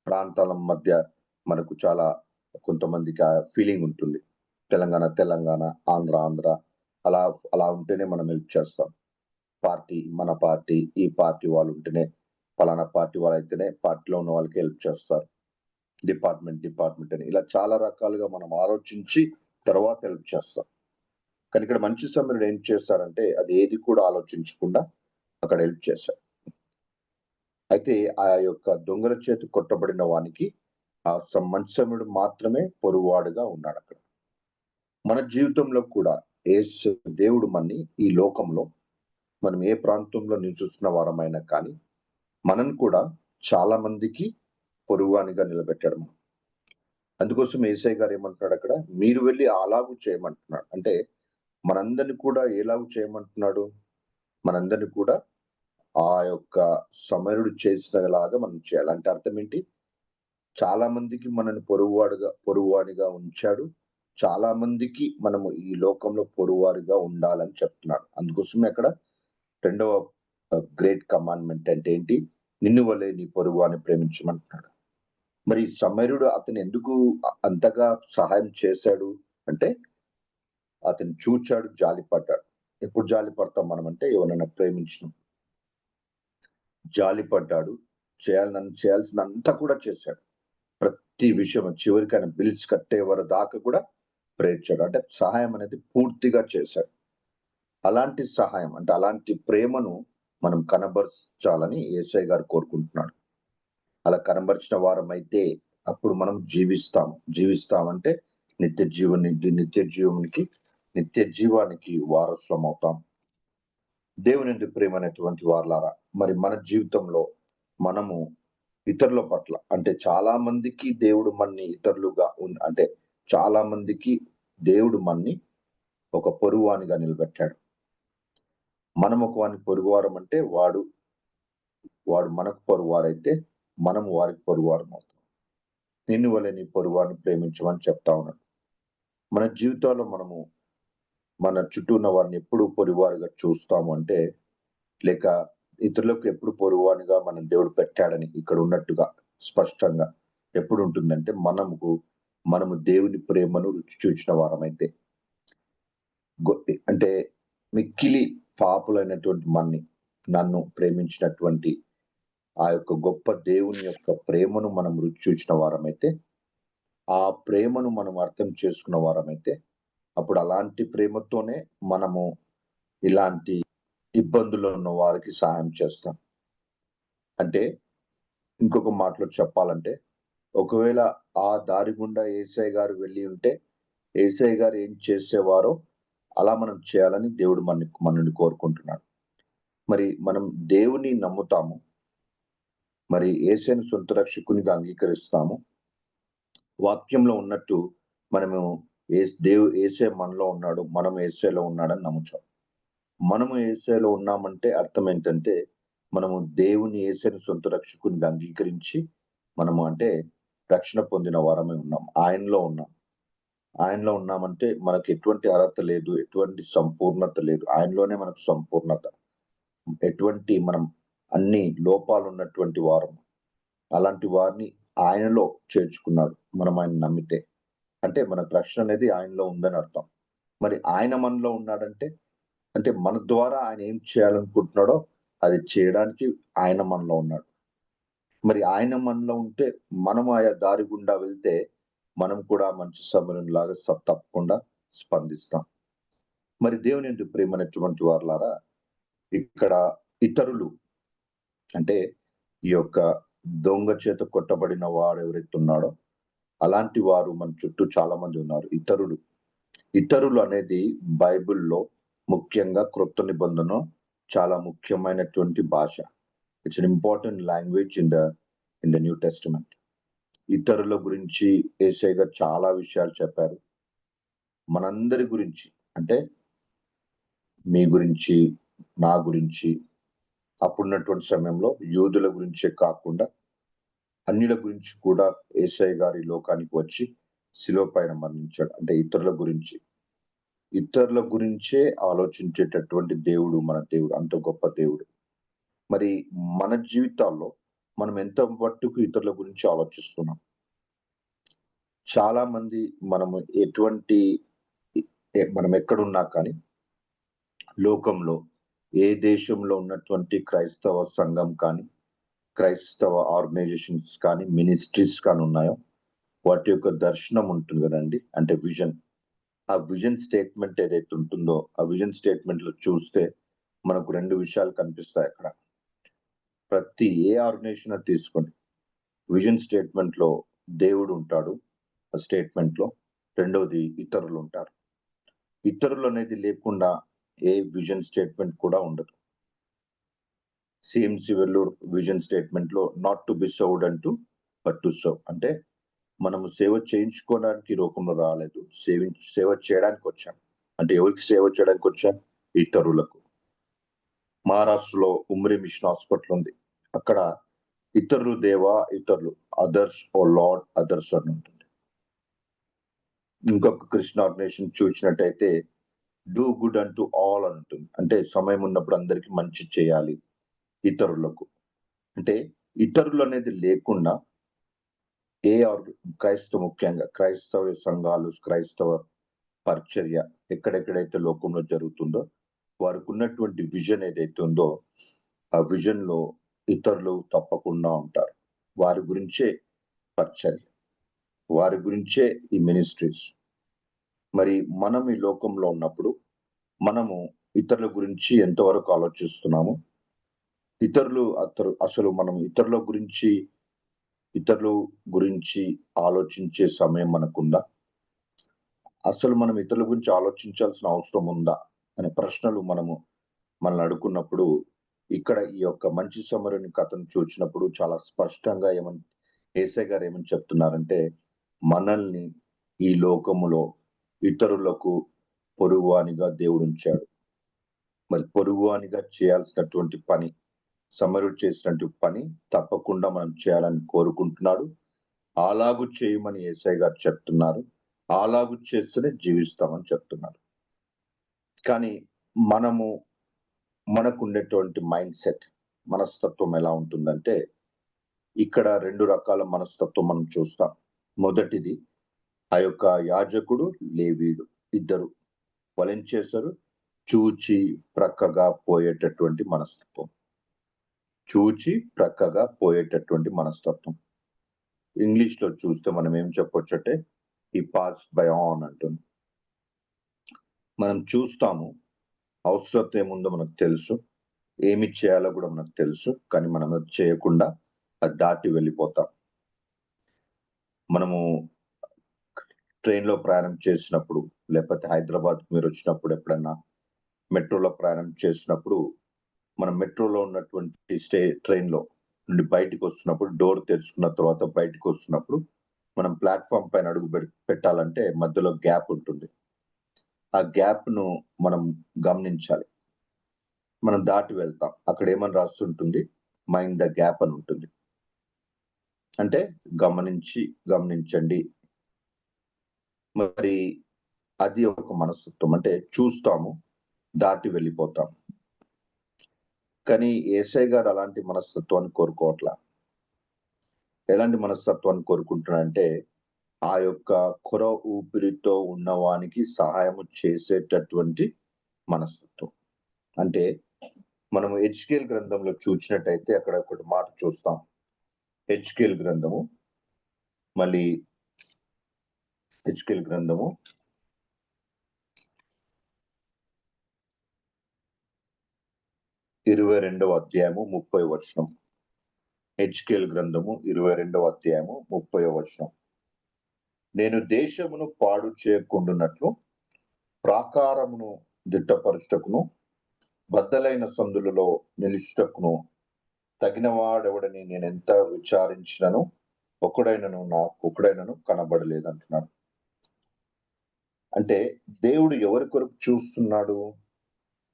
ప్రాంతాల మధ్య మనకు చాలా కొంతమందికి ఆ ఫీలింగ్ ఉంటుంది. తెలంగాణ, ఆంధ్ర అలా ఉంటేనే మనం హెల్ప్ చేస్తాం. మన పార్టీ, ఈ పార్టీ వాళ్ళు ఉంటేనే, ఫలానా పార్టీ వాళ్ళు అయితేనే పార్టీలో ఉన్న వాళ్ళకి హెల్ప్ చేస్తారు. డిపార్ట్మెంట్ అని ఇలా చాలా రకాలుగా మనం ఆలోచించి తర్వాత హెల్ప్ చేస్తాం. కానీ ఇక్కడ మంచి సమరుడు ఏం చేస్తారంటే అది ఏది కూడా ఆలోచించకుండా అక్కడ హెల్ప్ చేశారు. అయితే ఆ యొక్క దొంగల చేతి కొట్టబడిన వానికి ఆ మంచి సమరుడు మాత్రమే పొరుగువాడుగా ఉన్నాడు అక్కడ. మన జీవితంలో కూడా దేవుడు మనని ఈ లోకంలో మనం ఏ ప్రాంతంలో నివసిస్తున్న వారమైనా కానీ మనం కూడా చాలా మందికి పొరుగువానిగా నిలబెట్టాడు. అందుకోసం యేసయ్య గారు ఏమంటున్నాడు అక్కడ? మీరు వెళ్ళి అలాగూ చేయమంటున్నాడు. అంటే మనందరిని కూడా ఎలాగూ చేయమంటున్నాడు? మనందరిని కూడా ఆ యొక్క సమరుడు చేసినలాగా మనం చేయాలి. అంటే అర్థం ఏంటి? చాలా మందికి మనల్ని పొరుగువాడిగా ఉంచాడు. చాలా మందికి మనము ఈ లోకంలో పొరుగువారిగా ఉండాలని చెప్తున్నాడు. అందుకోసమే అక్కడ రెండవ గ్రేట్ కమాండ్మెంట్ అంటే ఏంటి? నిన్ను వలె నీ పొరుగువాని ప్రేమించమంటున్నాడు. మరి సమరుడు అతను ఎందుకు అంతగా సహాయం చేశాడు అంటే అతను చూచాడు, జాలిపడ్డాడు. ఎప్పుడు జాలిపడతాం మనం అంటే ఎవరైనా ప్రేమించిన జాలిపడ్డాడు, చేయాల్సినంతా కూడా చేశాడు. ప్రతి విషయం చివరికి ఆయన బిల్స్ కట్టే దాకా కూడా ప్రేర్చాడు. అంటే సహాయం అనేది పూర్తిగా చేశాడు. అలాంటి సహాయం అంటే అలాంటి ప్రేమను మనం కనబరచాలని యేసయ్య గారు కోరుకుంటున్నాడు. అలా కనబరిచిన వారమైతే అప్పుడు మనం జీవిస్తామంటే నిత్య జీవానికి వారసులం అవుతాం. దేవుని ప్రేమ అనేటువంటి వారలారా, మరి మన జీవితంలో మనము ఇతరుల పట్ల అంటే చాలా మందికి దేవుడు మన్ని ఇతరులుగా అంటే చాలా మందికి దేవుడు మన్ని ఒక పొరుగువానిగా నిలబెట్టాడు. మనం ఒక వాని పొరుగువారం అంటే వాడు మనకు పొరుగువారైతే మనము వారికి పొరుగువారం అవుతాం. నిన్ను వలె నీ పొరుగువారిని ప్రేమించమని చెప్తా ఉన్నాడు. మన జీవితాల్లో మనము మన చుట్టూ ఉన్న వారిని ఎప్పుడు పొరుగువారుగా చూస్తాము అంటే, లేక ఇతరులకు ఎప్పుడు పొరుగువానిగా మన దేవుడు పెట్టాడని ఇక్కడ ఉన్నట్టుగా స్పష్టంగా ఎప్పుడు ఉంటుందంటే మనము దేవుని ప్రేమను రుచి చూచిన వారమైతే. అంటే మిక్కిలి పాపులైనటువంటి నన్ను ప్రేమించినటువంటి ఆ యొక్క గొప్ప దేవుని యొక్క ప్రేమను మనం రుచి చూచిన వారమైతే, ఆ ప్రేమను మనం అర్థం చేసుకున్న వారమైతే, అప్పుడు అలాంటి ప్రేమతోనే మనము ఇలాంటి ఇబ్బందుల్లో ఉన్న వారికి సహాయం చేస్తాం. అంటే ఇంకొక మాటలో చెప్పాలంటే, ఒకవేళ ఆ దారి గుండా యేసయ్య గారు వెళ్ళి ఉంటే యేసయ్య గారు ఏం చేసేవారో అలా మనం చేయాలని దేవుడు మనల్ని కోరుకుంటున్నాడు. మరి మనం దేవుని నమ్ముతాము, మరి యేసయ్యను సొంత రక్షకునిగా అంగీకరిస్తాము. వాక్యంలో ఉన్నట్టు మనము యేసయ్య మనలో ఉన్నాడు, మనం యేసయ్యలో ఉన్నాడని నమ్ముతాం. మనము యేసయ్యలో ఉన్నామంటే అర్థం ఏంటంటే మనము దేవుని యేసయ్యను సొంత రక్షకునిగా అంగీకరించి మనము అంటే రక్షణ పొందిన వారమే ఉన్నాం. ఆయనలో ఉన్నామంటే మనకు ఎటువంటి అర్హత లేదు, ఎటువంటి సంపూర్ణత లేదు. ఆయనలోనే మనకు సంపూర్ణత. మనం అన్ని లోపాలు ఉన్నటువంటి వారం. అలాంటి వారిని ఆయనలో చేర్చుకున్నాడు మనం ఆయన నమ్మితే. అంటే మనకు రక్షణ అనేది ఆయనలో ఉందని అర్థం. మరి ఆయన మనలో ఉన్నాడంటే, అంటే మన ద్వారా ఆయన ఏం చేయాలనుకుంటున్నాడో అది చేయడానికి ఆయన మనలో ఉన్నాడు. మరి ఆయన మనలో ఉంటే మనం ఆయా దారి గుండా వెళ్తే మనం కూడా మంచి సమరంలాగా తప్పకుండా స్పందిస్తాం. మరి దేవుని యందు ప్రేమైనటువంటి వారలారా, ఇక్కడ ఇతరులు అంటే ఈ యొక్క దొంగ చేత కొట్టబడిన వాడు ఎవరైతే ఉన్నాడో అలాంటి వారు మన చుట్టూ చాలా మంది ఉన్నారు. ఇతరులు అనేది బైబిల్లో ముఖ్యంగా క్రొత్త నిబంధన చాలా ముఖ్యమైనటువంటి భాష. It's an important language in the new testament. ఇతరుల గురించి యేసయ్య గారు చాలా విషయాలు చెప్పారు. మనందరి గురించి అంటే మీ గురించి, నా గురించి, అప్పుడున్నటువంటి సమయంలో యూదుల గురించే కాకుండా అన్యుల గురించి కూడా యేసయ్య గారు ఈ లోకానికి వచ్చి శిలువ పైన మరణించాడు. అంటే ఇతరుల గురించే ఆలోచించేటటువంటి దేవుడు మన దేవుడు, అంత గొప్ప దేవుడు. మరి మన జీవితాల్లో మనం ఎంత మట్టుకు ఇతరుల గురించి ఆలోచిస్తున్నాం? చాలా మంది మనం ఎక్కడున్నా కానీ లోకంలో ఏ దేశంలో ఉన్నటువంటి క్రైస్తవ సంఘం కానీ, క్రైస్తవ ఆర్గనైజేషన్స్ కానీ, మినిస్ట్రీస్ కానీ ఉన్నాయో వాటి యొక్క దర్శనం ఉంటుంది కదండి, అంటే విజన్. ఆ విజన్ స్టేట్మెంట్ ఏదైతే ఉంటుందో ఆ విజన్ స్టేట్మెంట్ లో చూస్తే మనకు 2 విషయాలు కనిపిస్తాయి అక్కడ. ప్రతి ఏ ఆర్గనైజేషన్ తీసుకోండి, విజన్ స్టేట్మెంట్ లో దేవుడు ఉంటాడు ఆ స్టేట్మెంట్ లో. రెండవది ఇతరులు ఉంటారు. ఇతరులు అనేది లేకుండా ఏ విజన్ స్టేట్మెంట్ కూడా ఉండదు. సిఎంసి వెల్లూరు విజన్ స్టేట్మెంట్ లో నాట్ టు బి సర్వ్డ్ అంటూ బట్ టు సర్వ్. అంటే మనము సేవ చేయించుకోవడానికి లోకంలో రాలేదు, సేవ చేయడానికి వచ్చాం. అంటే ఎవరికి సేవ చేయడానికి వచ్చాం? ఇతరులకు. మహారాష్ట్రలో ఉమ్రి మిషన్ హాస్పిటల్ ఉంది. అక్కడ ఇతరులు దేవా, ఇతరులు అదర్స్ ఓ లార్డ్ అదర్స్ అని ఉంటుంది. ఇంకొక క్రిస్టియన్ ఆర్గనైజేషన్ చూసినట్టయితే డూ గుడ్ అంటూ ఆల్ అని ఉంటుంది. అంటే సమయం ఉన్నప్పుడు అందరికి మంచి చేయాలి ఇతరులకు. అంటే ఇతరులు అనేది లేకుండా ముఖ్యంగా క్రైస్తవ సంఘాలు, క్రైస్తవ పరిచర్య ఎక్కడెక్కడైతే లోకంలో జరుగుతుందో వారికి ఉన్నటువంటి విజన్ ఏదైతే ఉందో ఆ విజన్ లో ఇతరులు తప్పకుండా ఉంటారు. వారి గురించే పరిచర్య, వారి గురించే ఈ మినిస్ట్రీస్. మరి మనం ఈ లోకంలో ఉన్నప్పుడు మనము ఇతరుల గురించి ఎంతవరకు ఆలోచిస్తున్నాము? అసలు మనం ఇతరుల గురించి ఆలోచించే సమయం మనకుందా? అసలు మనం ఇతరుల గురించి ఆలోచించాల్సిన అవసరం ఉందా అనే ప్రశ్నలు మనల్ని అడుగుకున్నప్పుడు ఇక్కడ ఈ యొక్క మంచి సమరుని కథను చూసినప్పుడు చాలా స్పష్టంగా యేసయ్య గారు ఏమని చెప్తున్నారంటే, మనల్ని ఈ లోకములో ఇతరులకు పొరుగువానిగా దేవుడు ఉంచాడు. మరి పొరుగువానిగా చేయాల్సినటువంటి పని, సమరుడు చేసినటువంటి పని తప్పకుండా మనం చేయాలని కోరుకుంటున్నాడు. అలాగు చేయమని యేసయ్య గారు చెప్తున్నారు. అలాగు చేస్తేనే జీవిస్తామని చెప్తున్నారు. కానీ మనకు ఉండేటువంటి మైండ్ సెట్, మనస్తత్వం ఎలా ఉంటుందంటే, ఇక్కడ 2 రకాల మనస్తత్వం మనం చూస్తాం. మొదటిది ఆ యొక్క యాజకుడు, లేవీయుడు ఇద్దరు వాళ్ళేం చేశారు? చూచి ప్రక్కగా పోయేటటువంటి మనస్తత్వం. ఇంగ్లీష్ లో చూస్తే మనం ఏం చెప్పొచ్చు అంటే ఈ పాస్ బై ఆన్ అంటుంది. మనం చూస్తాము, అవసరం ఏముందో మనకు తెలుసు, ఏమి చేయాలో కూడా మనకు తెలుసు, కానీ మనం అది చేయకుండా అది దాటి వెళ్ళిపోతాం. మనము ట్రైన్ లో ప్రయాణం చేసినప్పుడు, లేకపోతే హైదరాబాద్ మీరు వచ్చినప్పుడు, ఎప్పుడన్నా మెట్రోలో ప్రయాణం చేసినప్పుడు, మనం మెట్రోలో ఉన్నటువంటి ట్రైన్ లో నుండి బయటకు వస్తున్నప్పుడు, డోర్ తెరుచుకున్న తర్వాత బయటకు వస్తున్నప్పుడు మనం ప్లాట్ఫామ్ పైన అడుగు పెట్టాలంటే మధ్యలో గ్యాప్ ఉంటుంది. ఆ గ్యాప్ ను మనం గమనించాలి. మనం దాటి వెళ్తాం. అక్కడ ఏమని రాస్తుంటుంది? మైండ్ ద గ్యాప్ అని ఉంటుంది. అంటే గమనించండి. మరి అది ఒక మనస్తత్వం. అంటే చూస్తాము, దాటి వెళ్ళిపోతాం. కానీ యేసయ్య గారు అలాంటి మనస్తత్వాన్ని కోరుకోవట్లా. ఎలాంటి మనస్తత్వాన్ని కోరుకుంటున్నాడంటే, ఆ యొక్క కొర ఊపిరితో ఉన్నవానికి సహాయము చేసేటటువంటి మనస్తత్వం. అంటే మనము హెచ్కేల్ గ్రంథంలో చూసినట్టయితే అక్కడ ఒకటి మాట చూస్తాం. హెచ్కేల్ గ్రంథము, మళ్ళీ హెచ్కేల్ గ్రంథము 22వ అధ్యాయము 30వ వచనం. హెచ్కేల్ గ్రంథము 22వ అధ్యాయము 30వ వచనం. నేను దేశమును పాడు చేయకుండునట్లు ప్రాకారమును దిట్టపరచుటకును బద్దలైన సందులలో నిలుచుటకును తగినవాడెవడని నేనెంత విచారించినను ఒకడైనను కనబడలేదంటున్నాడు. అంటే దేవుడు ఎవరి కొరకు చూస్తున్నాడు?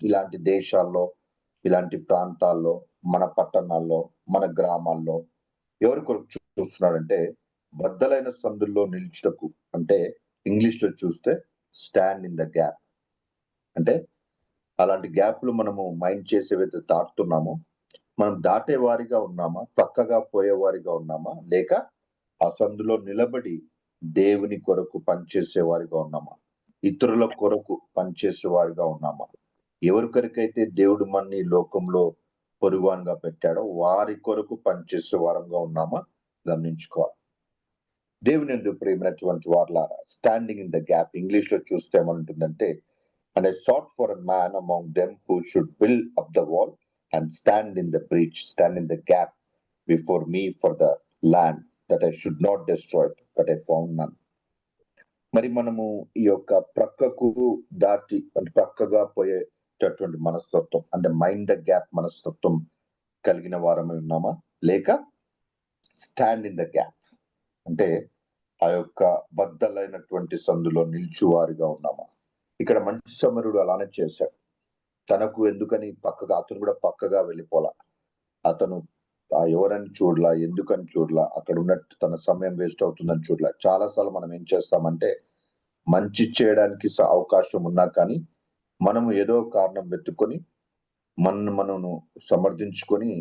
ఇలాంటి దేశాల్లో, ఇలాంటి ప్రాంతాల్లో, మన పట్టణాల్లో, మన గ్రామాల్లో ఎవరి కొరకు చూస్తున్నాడంటే బద్దలైన సందుల్లో నిలుచుటకు. అంటే ఇంగ్లీష్ లో చూస్తే స్టాండ్ ఇన్ ద గ్యాప్. అంటే అలాంటి గ్యాప్లు మనము మైండ్ చేసేవైతే దాటుతున్నామో, మనం దాటే వారిగా ఉన్నామా, పక్కగా పోయేవారిగా ఉన్నామా, లేక ఆ సందులో నిలబడి దేవుని కొరకు పనిచేసే వారిగా ఉన్నామా, ఇతరుల కొరకు పనిచేసే వారిగా ఉన్నామా? ఎవరి కొరకైతే దేవుడు మనని లోకంలో పొరుగువానిగా పెట్టాడో వారి కొరకు పనిచేసే వారంగా ఉన్నామా గమనించుకోవాలి. దేవుని యందు ప్రియమైనటువంటి వారులారా, standing in the gap English లో చూస్తే ఏమంటుందంటే, and I sought for a man among them who should build up the wall and stand in the breach, stand in the gap before me for the land, that I should not destroy it, but I found none. మరి మనము ఈ యొక్క ప్రక్కకు దాటి అంటే ప్రక్కగా పోయేటటువంటి మనస్తత్వం, అంటే మైండ్ ద గ్యాప్ మనస్తత్వం కలిగిన వారమై ఉన్నామా, లేక స్టాండ్ ఇన్ ద గ్యాప్ అంటే ఆ యొక్క బద్దలైనటువంటి సందులో నిల్చువారిగా ఉన్నామా? ఇక్కడ మంచి సమరుడు అలానే చేశాడు. తనకు ఎందుకని పక్కగా, అతను కూడా పక్కగా వెళ్ళిపోలా. అతను ఎవరని చూడలా, ఎందుకని చూడలా, అక్కడ ఉన్నట్టు తన సమయం వేస్ట్ అవుతుందని చూడలా. చాలాసార్లు మనం ఏం చేస్తామంటే మంచి చేయడానికి అవకాశం ఉన్నా కానీ మనము ఏదో కారణం వెతుక్కొని మనను సమర్థించుకొని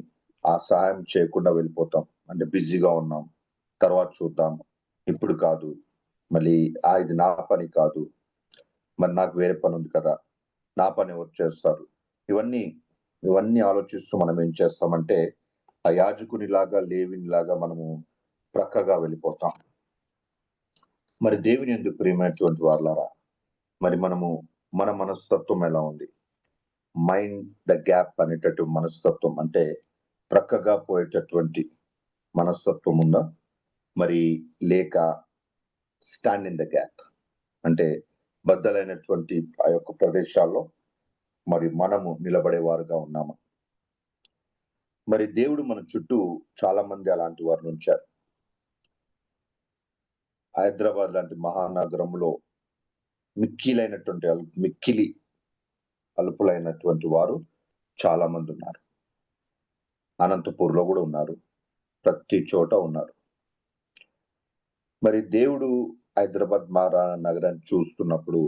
ఆ సహాయం చేయకుండా వెళ్ళిపోతాం. అంటే బిజీగా ఉన్నాం, తర్వాత చూద్దాం, ఇప్పుడు కాదు, మళ్ళీ ఇది నా పని కాదు, మరి నాకు వేరే పని ఉంది కదా, నా పని ఎవరు చేస్తారు, ఇవన్నీ ఆలోచిస్తూ మనం ఏం చేస్తామంటే ఆ యాజకునిలాగా లేవినిలాగా మనము ప్రక్కగా వెళ్ళిపోతాం. మరి దేవుని యందు ప్రియమైనటువంటి వారులారా, మరి మన మనస్తత్వం ఎలా ఉంది? మైండ్ ద గ్యాప్ అనేటటువంటి మనస్తత్వం అంటే ప్రక్కగా పోయేటటువంటి మనస్తత్వం ఉందా? మరి లేక స్టాండ్ ఇన్ ద గ్యాప్ అంటే బద్దలైనటువంటి ఆ యొక్క ప్రదేశాల్లో మరి మనము నిలబడేవారుగా ఉన్నామా? మరి దేవుడు మన చుట్టూ చాలా మంది అలాంటి వారిని ఉంచారు. హైదరాబాద్ లాంటి మహానగరంలో మిక్కిలి అలుపులైనటువంటి వారు చాలా మంది ఉన్నారు. అనంతపూర్లో కూడా ఉన్నారు, ప్రతి చోట ఉన్నారు. మరి దేవుడు హైదరాబాద్ నగరాన్ని చూస్తున్నప్పుడు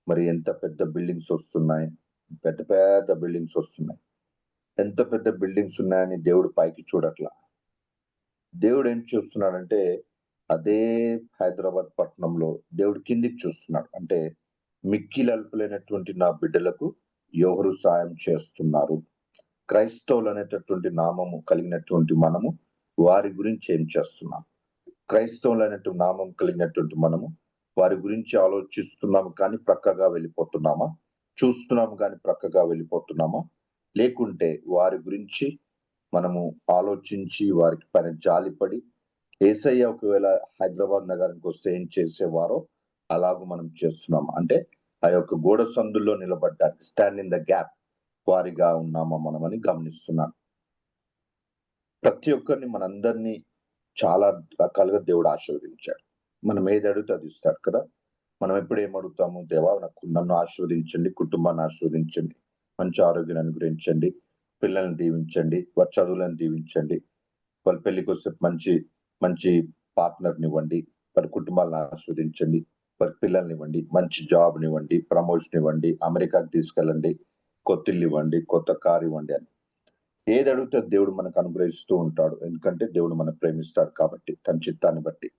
మరి ఎంత పెద్ద బిల్డింగ్స్ వస్తున్నాయి, పెద్ద పెద్ద బిల్డింగ్స్ వస్తున్నాయి. ఎంత పెద్ద బిల్డింగ్స్ ఉన్నాయని దేవుడు పైకి చూడట్లా. దేవుడు ఏం చూస్తున్నాడంటే అదే హైదరాబాద్ పట్టణంలో దేవుడు కిందికి చూస్తున్నాడు. అంటే మిక్కిలి అల్పులైనటువంటి నా బిడ్డలకు ఎవరు సాయం చేస్తున్నారు? క్రైస్తవులు అనేటటువంటి నామము కలిగినటువంటి మనము వారి గురించి ఏం చేస్తున్నాం? క్రైస్తవులు అనేటువంటి నామం కలిగినటువంటి మనము వారి గురించి ఆలోచిస్తున్నాము కానీ ప్రక్కగా వెళ్ళిపోతున్నామా? చూస్తున్నాము కానీ ప్రక్కగా వెళ్ళిపోతున్నామా? లేకుంటే వారి గురించి మనము ఆలోచించి వారికి పైన జాలిపడి యేసయ్య ఒకవేళ హైదరాబాద్ నగరానికి వస్తే ఏం చేసేవారో అలాగూ మనం చేస్తున్నాం. అంటే ఆ యొక్క గోడ సందుల్లో నిలబడ్డానికి స్టాండ్ ఇన్ ద గ్యాప్ వారిగా ఉన్నామా మనమని గమనిస్తున్నాం. ప్రతి ఒక్కరిని మనందరినీ చాలా రకాలుగా దేవుడు ఆశీర్వదించాడు. మనం ఏది అడిగితే అది ఇస్తాడు కదా. మనం ఎప్పుడు ఏం అడుగుతాము? దేవా నన్ను ఆశీర్వదించండి, కుటుంబాన్ని ఆశీర్వదించండి, మంచి ఆరోగ్యాన్ని అనుగ్రహించండి, పిల్లల్ని దీవించండి, వారి చదువులను దీవించండి, వాళ్ళ పెళ్లికి వస్తే మంచి పార్ట్నర్ని ఇవ్వండి, వారి కుటుంబాలను ఆస్వాదించండి, వారి పిల్లల్ని ఇవ్వండి, మంచి జాబ్ని ఇవ్వండి, ప్రమోషన్ ఇవ్వండి, అమెరికాకి తీసుకెళ్ళండి, కొత్త ఇల్లు ఇవ్వండి, కొత్త కారు ఇవ్వండి అని ఏది అడిగితే దేవుడు మనకు అనుగ్రహిస్తూ ఉంటాడు. ఎందుకంటే దేవుడు మనం ప్రేమిస్తాడు కాబట్టి, తన చిత్తాన్ని బట్టి.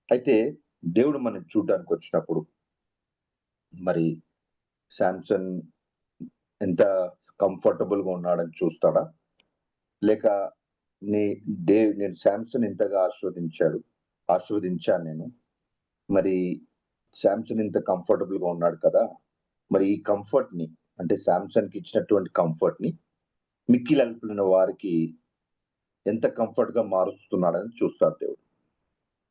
అయితే దేవుడు మనం చూడడానికి వచ్చినప్పుడు మరి శాంసన్ ఎంత కంఫర్టబుల్ గా ఉన్నాడని చూస్తాడా, లేక నేను శాంసన్ ఇంతగా ఆశీర్వదించాను నేను, మరి శాంసన్ ఇంత కంఫర్టబుల్ గా ఉన్నాడు కదా, మరి ఈ కంఫర్ట్ ని అంటే శాంసన్ కి ఇచ్చినటువంటి కంఫర్ట్ ని మిక్కిలి అల్పులైన వారికి ఎంత కంఫర్ట్ గా మారుస్తున్నాడని చూస్తాడు దేవుడు.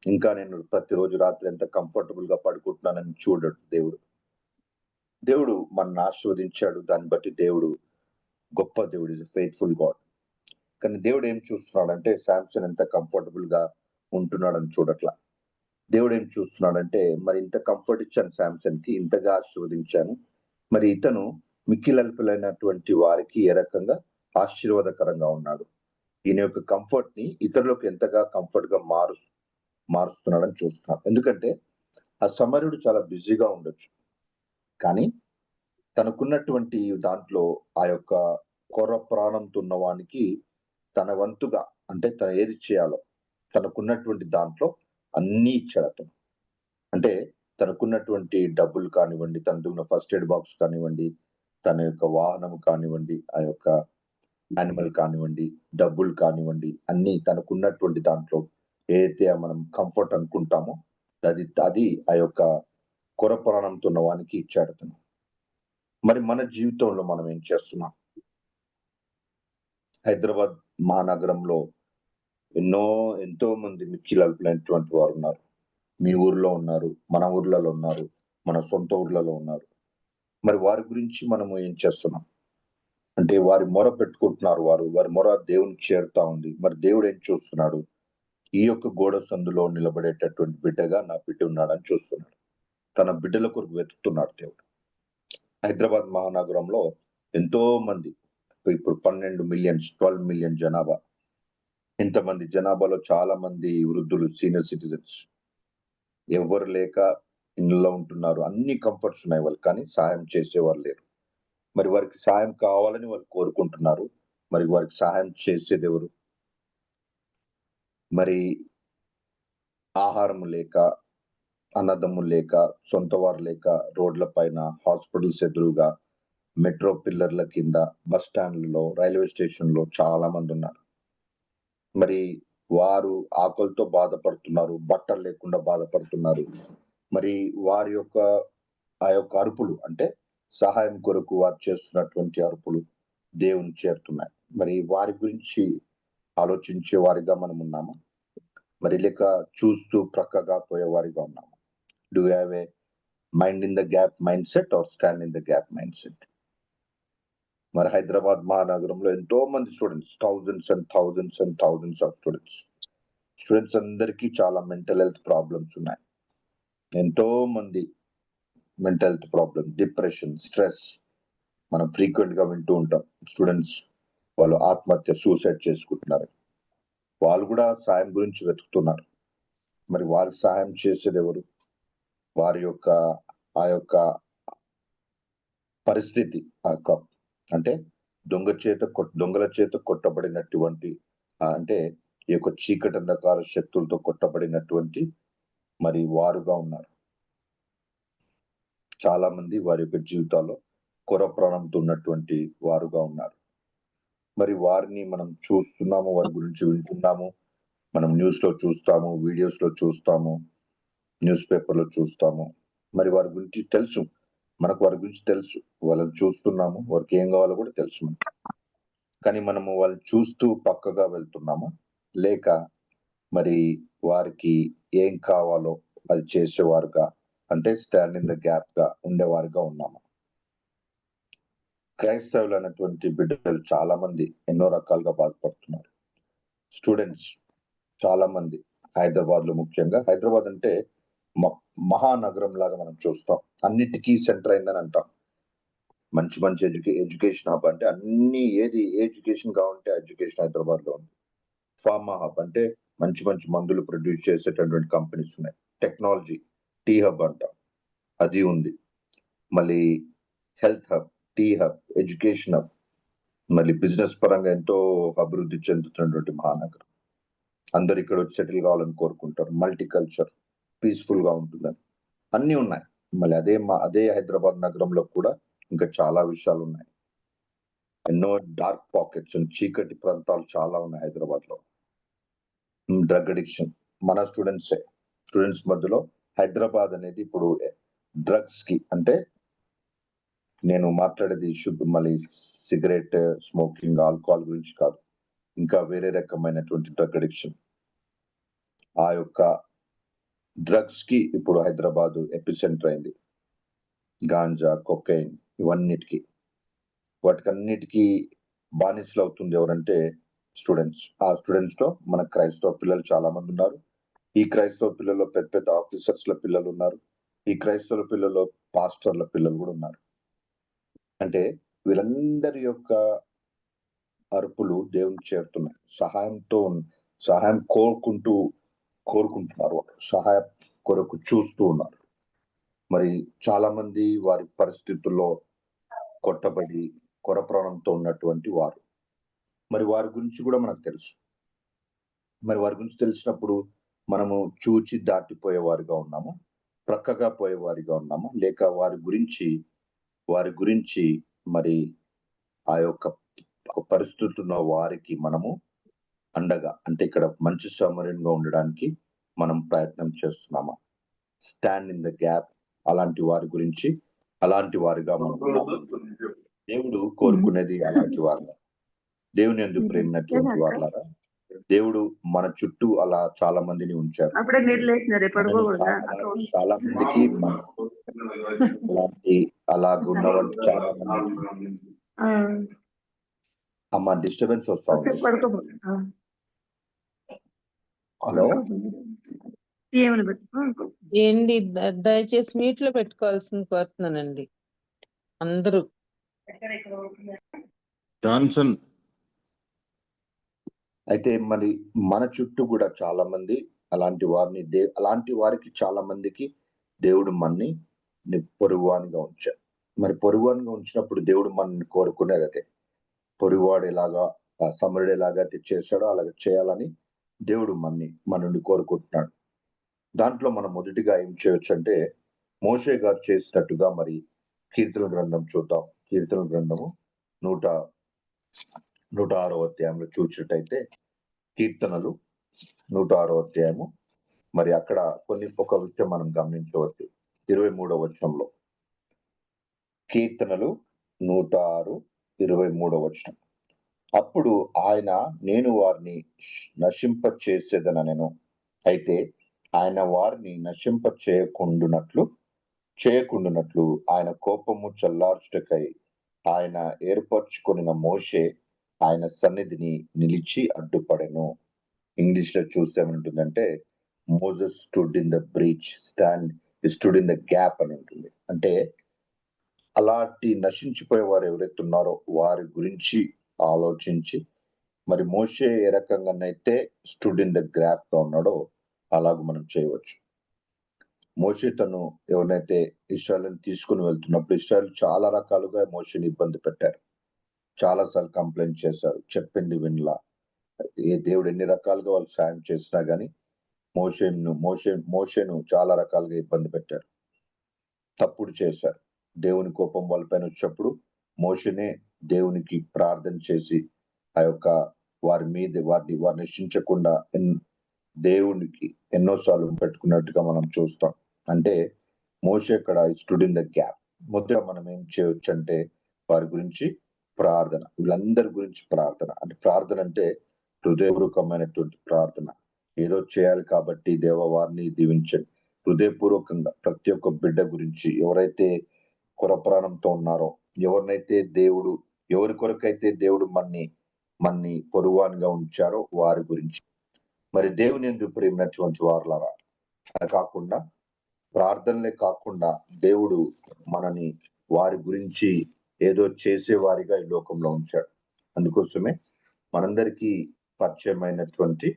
ఇంకా నేను ప్రతిరోజు రాత్రి ఎంత కంఫర్టబుల్ గా పడుకుంటున్నానని చూడడు దేవుడు. దేవుడు మనల్ని ఆశీర్వదించాడు, దాన్ని బట్టి దేవుడు గొప్ప దేవుడు, ఇస్ ఫెయిత్ఫుల్ గాడ్. కానీ దేవుడు ఏం చూస్తున్నాడంటే శాంసన్ ఎంత కంఫర్టబుల్ గా ఉంటున్నాడని చూడట్లా. దేవుడు ఏం చూస్తున్నాడంటే, మరి ఇంత కంఫర్ట్ ఇచ్చాను శాంసన్ కి, ఇంతగా ఆశీర్వదించాను, మరి ఇతను మిక్కిలల్పులైనటువంటి వారికి ఏ రకంగా ఆశీర్వాదకరంగా ఉన్నాడు, ఈయన యొక్క కంఫర్ట్ ని ఇతరులకు ఎంతగా కంఫర్ట్ గా మారుస్తున్నాడని చూస్తున్నాడు. ఎందుకంటే ఆ సమరుడు చాలా బిజీగా ఉండొచ్చు, కానీ తనకున్నటువంటి దాంట్లో ఆ యొక్క కొర ప్రాణంతో ఉన్న వానికి తన వంతుగా, అంటే తను ఏది చేయాలో తనకున్నటువంటి దాంట్లో అన్ని ఇచ్చాడు అతను. అంటే తనకున్నటువంటి డబ్బులు కానివ్వండి, తనకున్న ఫస్ట్ ఎయిడ్ బాక్స్ కానివ్వండి, తన యొక్క వాహనం కానివ్వండి, ఆ యొక్క యానిమల్ కానివ్వండి, డబ్బులు కానివ్వండి, అన్ని తనకున్నటువంటి దాంట్లో ఏదైతే మనం కంఫర్ట్ అనుకుంటామో అది ఆ యొక్క కొర ప్రాణంతో ఉన్న వానికి ఇచ్చాడు అతను. మరి మన జీవితంలో మనం ఏం చేస్తున్నాం? హైదరాబాద్ మహానగరంలో ఎంతో మంది మిక్కిలల్పులైనటువంటి వారు ఉన్నారు. మీ ఊర్లో ఉన్నారు, మన ఊర్లలో ఉన్నారు, మన సొంత ఊర్లలో ఉన్నారు. మరి వారి గురించి మనము ఏం చేస్తున్నాం అంటే, వారి మొర పెట్టుకుంటున్నారు, వారి మొర దేవునికి చేరుతా ఉంది. మరి దేవుడు ఏం చూస్తున్నాడు? ఈ యొక్క గోడ సందులో నిలబడేటటువంటి బిడ్డగా నా బిడ్డ ఉన్నాడని చూస్తున్నాడు. తన బిడ్డల కొరకు వెతుకుతున్నాడు దేవుడు. హైదరాబాద్ మహానగరంలో ఎంతో మంది, ఇప్పుడు 12 మిలియన్ జనాభా. ఇంతమంది జనాభాలో చాలా మంది వృద్ధులు, సీనియర్ సిటిజన్స్, ఎవరు లేక ఇళ్ళలో ఉంటున్నారు. అన్ని కంఫర్ట్స్ ఉన్నాయి వాళ్ళు, కానీ సహాయం చేసేవారు లేరు. మరి వారికి సహాయం కావాలని వాళ్ళు కోరుకుంటున్నారు. మరి వారికి సహాయం చేసేది ఎవరు? మరి ఆహారం లేక, అన్నదమ్ములు లేక, సొంత వారు లేక, రోడ్ల పైన, హాస్పిటల్స్ ఎదురుగా, మెట్రో పిల్లర్ల కింద, బస్ స్టాండ్లలో, రైల్వే స్టేషన్ లో చాలా మంది ఉన్నారు. మరి వారు ఆకలితో బాధపడుతున్నారు, బట్టలు లేకుండా బాధపడుతున్నారు. మరి వారి యొక్క ఆ యొక్క అరుపులు, అంటే సహాయం కొరకు వారు చేస్తున్నటువంటి అరుపులు దేవుని చేరుతున్నాయి. మరి వారి గురించి ఆలోచించే వారిగా మనం ఉన్నామా? మరి లేక చూస్తూ ప్రక్కగా పోయే వారిగా ఉన్నామా? Do you have a mind in the gap mind set or stand in the gap mind set? మరి హైదరాబాద్ మహానగరంలో ఎంతో మంది స్టూడెంట్స్, థౌజండ్స్ ఆఫ్ స్టూడెంట్స్ అందరికీ చాలా మెంటల్ హెల్త్ ప్రాబ్లమ్స్ ఉన్నాయి. ఎంతో మంది mental health problem, depression, stress మనం ఫ్రీక్వెంట్ గా వింటూ ఉంటాం. స్టూడెంట్స్ వాళ్ళు సూసైడ్ చేసుకుంటున్నారు. వాళ్ళు కూడా సాయం గురించి వెతుకుతున్నారు. మరి వారికి సహాయం చేసేది ఎవరు? వారి యొక్క ఆ యొక్క పరిస్థితి, అంటే దొంగల చేత కొట్టబడినటువంటి, అంటే ఈ యొక్క చీకటి అంధకార శక్తులతో కొట్టబడినటువంటి మరి వారుగా ఉన్నారు. చాలా మంది వారి యొక్క జీవితాల్లో కొర ప్రాణంతో ఉన్నటువంటి వారుగా ఉన్నారు. మరి వారిని మనం చూస్తున్నాము, వారి గురించి వింటున్నాము, మనం న్యూస్ లో చూస్తాము, వీడియోస్ లో చూస్తాము, న్యూస్ పేపర్ లో చూస్తాము. మరి వారి గురించి తెలుసు, మనకు వారి గురించి తెలుసు, వాళ్ళని చూస్తున్నాము, వారికి ఏం కావాలో కూడా తెలుసు మనకు. కానీ మనము వాళ్ళు చూస్తూ పక్కగా వెళ్తున్నామా, లేక మరి వారికి ఏం కావాలో అది చేసేవారుగా, అంటే స్టాండ్ ఇన్ ద గ్యాప్ గా ఉండేవారుగా ఉన్నామా? క్రైస్తవులు అనేటువంటి బిడ్డలు చాలా మంది ఎన్నో రకాలుగా బాధపడుతున్నారు. స్టూడెంట్స్ చాలా మంది హైదరాబాద్ లో, ముఖ్యంగా హైదరాబాద్ అంటే మహానగరం లాగా మనం చూస్తాం, అన్నిటికీ సెంటర్ అయిందని అంటాం. మంచి ఎడ్యుకేషన్ హబ్, అంటే అన్ని ఏ ఎడ్యుకేషన్ కావాలంటే ఎడ్యుకేషన్ హైదరాబాద్ లో ఉంది. ఫార్మా హబ్, అంటే మంచి మందులు ప్రొడ్యూస్ చేసేటటువంటి కంపెనీస్ ఉన్నాయి. టెక్నాలజీ టీ హబ్ అంటాం, అది ఉంది. మళ్ళీ health hub, T hub, education hub, మళ్ళీ బిజినెస్ పరంగా ఎంతో అభివృద్ధి చెందుతున్నటువంటి మహానగరం. అందరు ఇక్కడ వచ్చి సెటిల్ కావాలని కోరుకుంటారు. మల్టీకల్చర్, పీస్ఫుల్ గా ఉంటుందని అన్ని ఉన్నాయి. మళ్ళీ అదే హైదరాబాద్ నగరంలో కూడా ఇంకా చాలా విషయాలు ఉన్నాయి. ఎన్నో డార్క్ పాకెట్స్, చీకటి ప్రాంతాలు చాలా ఉన్నాయి హైదరాబాద్ లో. డ్రగ్ అడిక్షన్ మన స్టూడెంట్స్ మధ్యలో హైదరాబాద్ అనేది ఇప్పుడు డ్రగ్స్ కి, అంటే నేను మాట్లాడేది మళ్ళీ సిగరెట్ స్మోకింగ్, ఆల్కహాల్ గురించి కాదు, ఇంకా వేరే రకమైనటువంటి డ్రగ్ అడిక్షన్. ఆ యొక్క డ్రగ్స్ కి ఇప్పుడు హైదరాబాద్ ఎపిసెంటర్ అయింది. గాంజా, కొకైన్, ఇవన్నిటికి వాటికన్నిటికీ బానిసలు అవుతుంది ఎవరంటే స్టూడెంట్స్. ఆ స్టూడెంట్స్ లో మన క్రైస్తవ పిల్లలు చాలా మంది ఉన్నారు. ఈ క్రైస్తవ పిల్లల్లో పెద్ద పెద్ద ఆఫీసర్స్ల పిల్లలు ఉన్నారు. ఈ క్రైస్తవ పిల్లల్లో పాస్టర్ల పిల్లలు కూడా ఉన్నారు. అంటే వీళ్ళందరి యొక్క అరుపులు దేవునికి చేరుతున్నాయి. సహాయం కోరుకుంటున్నారు, సహాయం కొరకు చూస్తూ ఉన్నారు. మరి చాలా మంది వారి పరిస్థితుల్లో కొట్టబడి కొర ప్రాణంతో ఉన్నటువంటి వారు. మరి వారి గురించి కూడా మనకు తెలుసు. మరి వారి గురించి తెలిసినప్పుడు మనము చూచి దాటిపోయే వారిగా ఉన్నామా, ప్రక్కగా పోయే వారిగా ఉన్నామా, లేక వారి గురించి మరి ఆ యొక్క పరిస్థితుల్లో ఉన్న వారికి మనము అండగా, అంటే ఇక్కడ మంచి సమరంగా ఉండడానికి మనం ప్రయత్నం చేస్తున్నామా? Stand in the gap. అలాంటి వారి గురించి, అలాంటి వారిగా మనం ఉన్నామా? దేవుడు కోరుకునేది అలాంటి వారు. దేవుని యందు ప్రేమినటువంటి వారులారా, దేవుడు మన చుట్టూ అలా చాలా మందిని ఉంచారు. అప్పుడే మీరు లేచినారు, చాలా మందికి అలాగున్నవంటి చాలా మంది. అమ్మ డిస్టర్బెన్స్ వస్తా ఉంది. హలో, ఏంటి దయచేసి మీట్ లో పెట్టుకోవాల్సింది కోరుతున్నానండి అందరూ. జాన్సన్ అయితే మరి మన చుట్టూ కూడా చాలా మంది అలాంటి వారికి చాలా మందికి దేవుడు మనని పొరుగువానిగా ఉంచారు. మరి పొరుగువానిగా ఉంచినప్పుడు దేవుడు మనల్ని కోరుకునేది అదే. పొరుగువాడు ఎలాగా సమరుడు ఎలాగైతే చేశాడో అలాగే చేయాలని దేవుడు మన నుండి కోరుకుంటున్నాడు. దాంట్లో మనం మొదటిగా ఏం చేయొచ్చు అంటే మోషే గారు చేసినట్టుగా మరి కీర్తన గ్రంథం చూద్దాం. కీర్తన గ్రంథము 106వ అధ్యాయంలో చూసినట్టయితే, కీర్తనలు 106వ అధ్యాయము, మరి అక్కడ ఒక విషయం మనం గమనించవచ్చు. 23వ వచనంలో, కీర్తనలు 106, 23వ వచనం. అప్పుడు ఆయన, నేను వారిని నశింప చేసేదనెను, అయితే ఆయన వారిని నశింప చేయకుండునట్లు ఆయన కోపము చల్లార్చుటకై ఆయన ఏర్పరచుకొనిన మోషే ఆయన సన్నిధిని నిలిచి అడ్డుపడెను. ఇంగ్లీష్ లో చూస్తే ఏమంటుందంటే, Moses stood in the breach, stood in the gap అని ఉంటుంది. అంటే అలాంటి నశించిపోయే వారు ఎవరైతే ఉన్నారో వారి గురించి ఆలోచించి, మరి మోషే ఏ రకంగానైతే స్టూడ్ ఇన్ ద గ్యాప్ గా ఉన్నాడో అలాగ మనం చేయవచ్చు. మోషే తను ఎవరినైతే ఇశ్రాయేలుని తీసుకుని వెళ్తున్నప్పుడు ఇశ్రాయేలు చాలా రకాలుగా మోషేని ఇబ్బంది పెట్టారు. చాలాసార్లు కంప్లైంట్ చేశారు, చెప్పింది వినలా. దేవుడు ఎన్ని రకాలుగా వాళ్ళు సాయం చేసినా గానీ మోషేను చాలా రకాలుగా ఇబ్బంది పెట్టారు, తప్పుడు చేశారు. దేవుని కోపం వాళ్ళపైన వచ్చినప్పుడు మోషేనే దేవునికి ప్రార్థన చేసి ఆ యొక్క వారిని నశించకుండా దేవునికి ఎన్నోసార్లు పెట్టుకున్నట్టుగా మనం చూస్తాం. అంటే మోషే అక్కడ స్టూడ్ ఇన్ ద గ్యాప్. మొదట మనం ఏం చేయొచ్చు అంటే వారి గురించి ప్రార్థన, వీళ్ళందరి గురించి ప్రార్థన. అంటే ప్రార్థన అంటే హృదయపూర్వకమైనటువంటి ప్రార్థన. ఏదో చేయాలి కాబట్టి దేవ వారిని దీవించండి. హృదయపూర్వకంగా ప్రతి ఒక్క బిడ్డ గురించి, ఎవరైతే కొరప్రాణంతో ఉన్నారో, ఎవరి కొరకైతే దేవుడు మన్ని పొరుగువానిగా ఉంచారో వారి గురించి, మరి దేవుని యందు ప్రేమినటువంటి వారులారా, కాకుండా ప్రార్థనలే కాకుండా దేవుడు మనని వారి గురించి ఏదో చేసేవారిగా ఈ లోకంలో ఉంచాడు. అందుకోసమే మనందరికీ పరిచయమైనటువంటి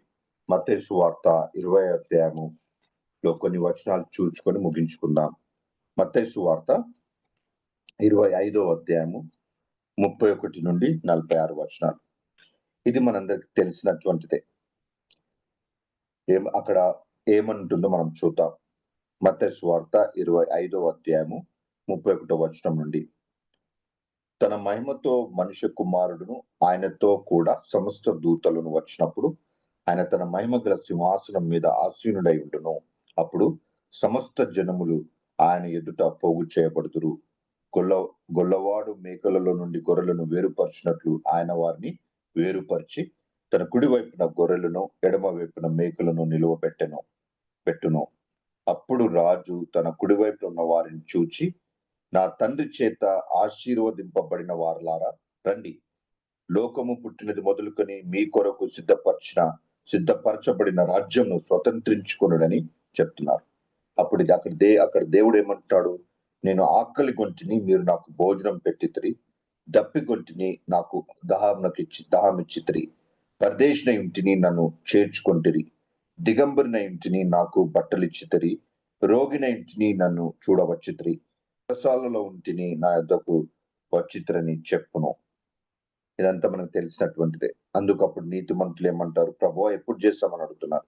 మత్తయి సువార్త 20వ అధ్యాయములో కొన్ని వచనాలు చూసుకొని ముగించుకుందాం. మత్తయి సువార్త 25వ అధ్యాయము 31 నుండి 46 వచనాలు. ఇది మనందరికి తెలిసినటువంటిదే. అక్కడ ఏమంటుందో మనం చూద్దాం. మత్తయి సువార్త 25వ అధ్యాయము 31వ వచనం నుండి. తన మహిమతో మనుష్య కుమారుడును ఆయనతో కూడా సమస్త దూతలను వచ్చినప్పుడు ఆయన తన మహిమ గల సింహాసనం మీద ఆసీనుడై ఉండును. అప్పుడు సమస్త జనములు ఆయన ఎదుట పోగు చేయబడుదురు. గొల్లవాడు మేకలలో నుండి గొర్రెలను వేరుపరిచినట్లు ఆయన వారిని వేరుపరిచి తన కుడి వైపున గొర్రెలను ఎడమ వైపున మేకలను పెట్టును. అప్పుడు రాజు తన కుడివైపు ఉన్న వారిని చూచి, నా తండ్రి చేత ఆశీర్వదింపబడిన వారలారా రండి, లోకము పుట్టినది మొదలుకొని మీ కొరకు సిద్ధపరచబడిన రాజ్యంను స్వతంత్రించుకొనుడని చెప్తున్నారు. అప్పుడు అక్కడ దేవుడు ఏమంటున్నాడు? నేను ఆకలి గొంటిని, మీరు నాకు భోజనం పెట్టితిరి. దప్పి గొంటిని, నాకు దాహం ఇచ్చితిరి. పరదేశిన ఇంటిని, నన్ను చేర్చుకొంటిరి. దిగంబరిన ఇంటిని, నాకు బట్టలిచ్చితిరి. రోగిన ఇంటిని, నన్ను చూడవచ్చితిరి. చెరసాలలో ఇంటిని, నా యొద్దకు వచ్చితిరని చెప్పును. ఇదంతా మనకు తెలిసినటువంటిదే. అందుకు అప్పుడు నీతిమంతులు ఏమంటారు? ప్రభువా, ఎప్పుడు చేస్తామని అడుగుతున్నారు.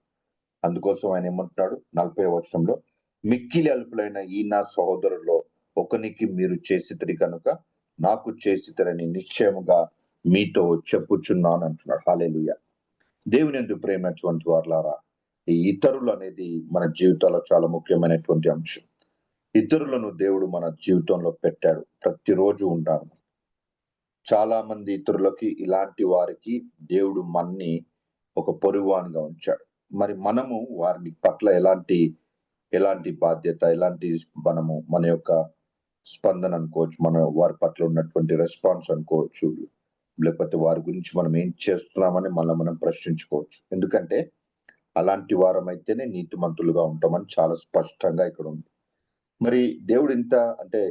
అందుకోసం ఆయన ఏమంటున్నాడు 40వ వచనంలో, మిక్కిలి అల్పులైన ఈ నా సహోదరుల్లో ఒకనికి మీరు చేసితిరి కనుక నాకు చేసితిరని నిశ్చయముగా మీతో చెప్పుచున్నాను అంటున్నాడు. హల్లెలూయా. దేవుని యందు ప్రేమైనటువంటి వారలారా, ఈ ఇతరులు అనేది మన జీవితాల్లో చాలా ముఖ్యమైనటువంటి అంశం. ఇతరులను దేవుడు మన జీవితంలో పెట్టాడు, ప్రతిరోజు ఉంటారు. చాలా మంది ఇతరులకి, ఇలాంటి వారికి దేవుడు మన్ని ఒక పొరుగువానిగా ఉంచాడు. మరి మనము వారిని పట్ల ఎలాంటి బాధ్యత, ఎలాంటి మన యొక్క స్పందన అనుకోవచ్చు, మన వారి పట్ల ఉన్నటువంటి రెస్పాన్స్ అనుకోవచ్చు, లేకపోతే వారి గురించి మనం ఏం చేస్తున్నామని మనం ప్రశ్నించుకోవచ్చు. ఎందుకంటే అలాంటి వారమైతేనే నీతిమంతులుగా ఉంటామని చాలా స్పష్టంగా ఇక్కడ ఉంది. మరి దేవుడు ఇంత అంటే